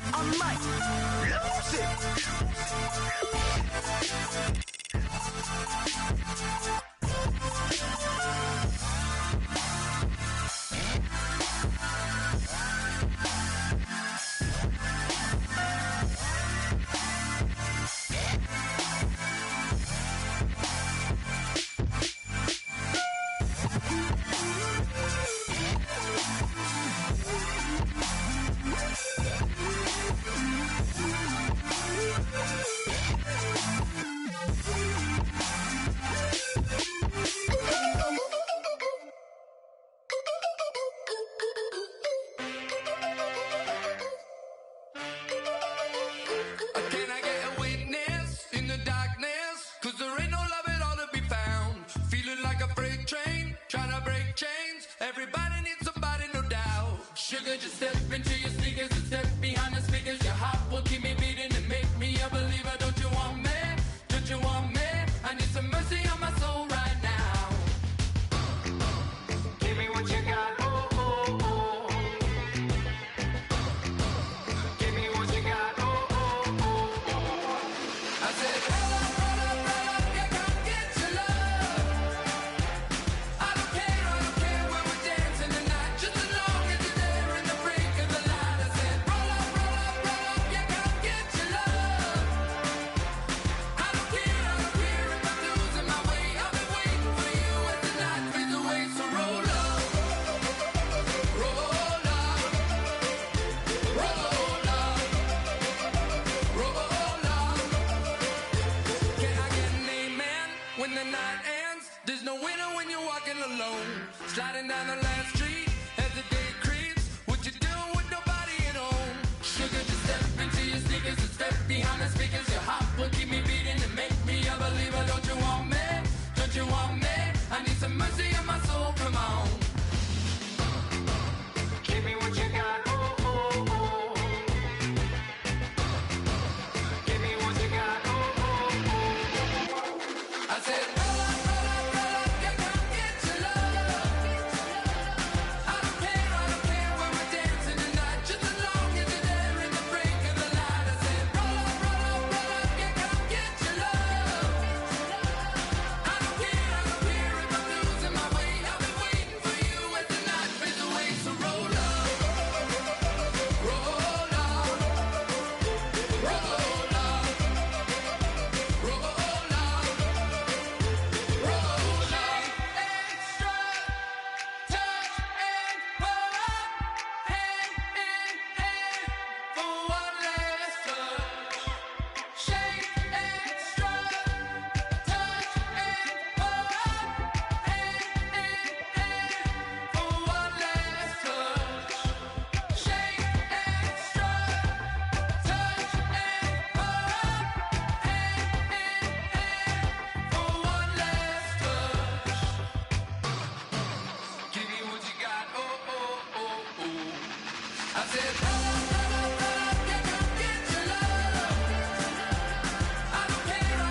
I might lose it. Can I get a witness in the darkness? 'Cause there ain't no love at all to be found. Feeling like a freight train, trying to break chains. Everybody needs somebody, no doubt. Sugar, just step into your sneakers and step behind the speakers. Your heart will keep me beating and make me a believer. Don't you want me? Don't you want me? I need some mercy on my soul right now. Give me what you got. Oh, oh, oh. Give me what you got. Oh, oh, oh, oh. I said, roll up, yeah, come get your love. I don't care when we're dancing tonight. Just as long as you're there in the break of the light. I said, roll up, said, roll up, yeah, come get your love. I don't care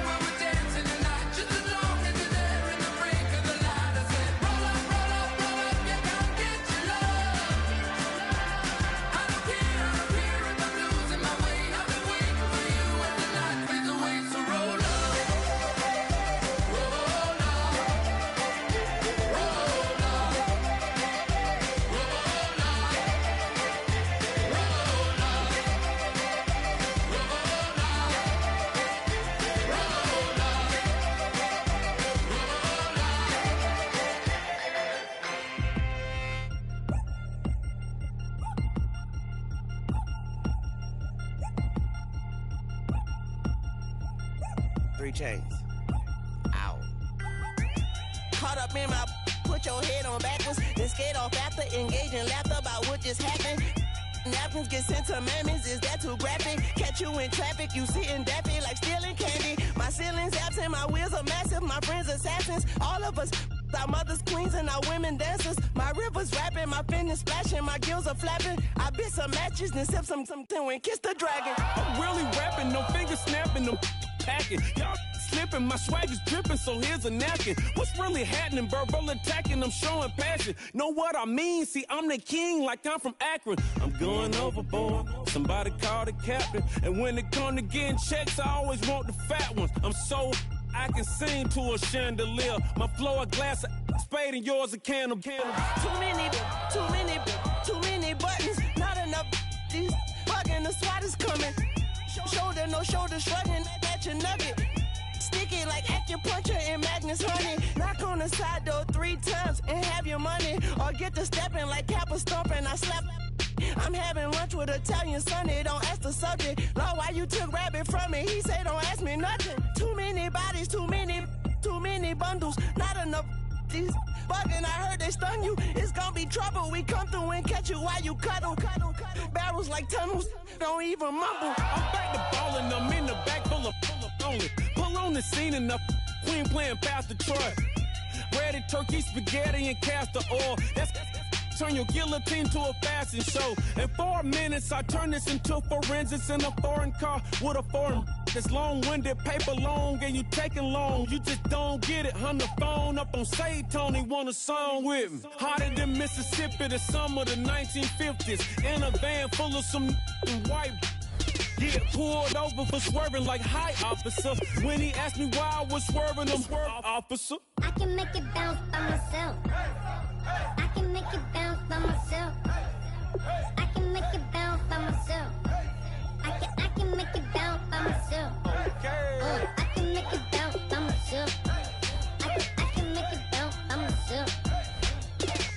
where we're dancing tonight, just as long as you're there in the brink of the light. I said, roll up, yeah, come get your love. I don't care if I'm losing my way. I've been waiting for you as the night fades away. So roll up, roll up, roll up, roll up, Three chains. Ow. Caught up in my, put your head on backwards, then skate off after, engage in laughter about what just happened. Napkins get sent to mammies, is that too graphic? Catch you in traffic, you sitting daffy like stealing candy. My ceiling's absent, my wheels are massive, my friends assassins. All of us, our mothers queens and our women dancers. My rivers rapping, my fingers splashing, my gills are flapping. I bit some matches, then sip something and kiss the dragon. I'm really rapping, no fingers snapping, no packing. Y'all slipping, my swag is dripping, so here's a napkin. What's really happening? Verbal attacking, I'm showing passion. Know what I mean? See, I'm the king, like I'm from Akron. I'm going overboard. Somebody call the captain. And when it come to getting checks, I always want the fat ones. I'm so I can sing to a chandelier. My flow a glass of spade and yours a can of. Too many buttons, not enough. These bugging, the SWAT is coming. Shoulder, no shoulder shrugging at your nugget. Sticky like acupuncture in Magnus honey. Knock on the side door 3 times and have your money. Or get to stepping like Kappa stomping. I slap. I'm having lunch with Italian Sonny. Don't ask the subject. Lord, why you took rabbit from me? He said don't ask me nothing. Too many bodies, too many bundles. Not enough. These bugging, I heard they stung you. It's gonna be trouble. We come through and catch you while you cuddle. Barrels like tunnels. Don't even mumble. I'm back to ballin', I'm in the back full of only. Pull on the scene enough. Queen playing Pastor Troy. Ready turkey, spaghetti, and castor oil. That's turn your guillotine to a fashion show. In 4 minutes, I turn this into forensics in a foreign car with a foreign. It's long-winded, paper long, and you taking long. You just don't get it. Hung the phone up on Say Tony, want a song with me. Hotter than Mississippi, the summer of the 1950s. In a van full of some white. Get pulled over for swerving like hi, officer. When he asked me why I was swerving, I'm officer. I can make it bounce by myself. I can make it bounce by myself. I can make it bounce by myself. I can make it bounce by myself. Okay. I can make it bounce by myself. I can make it bounce by myself.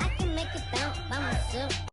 I can make it bounce by myself.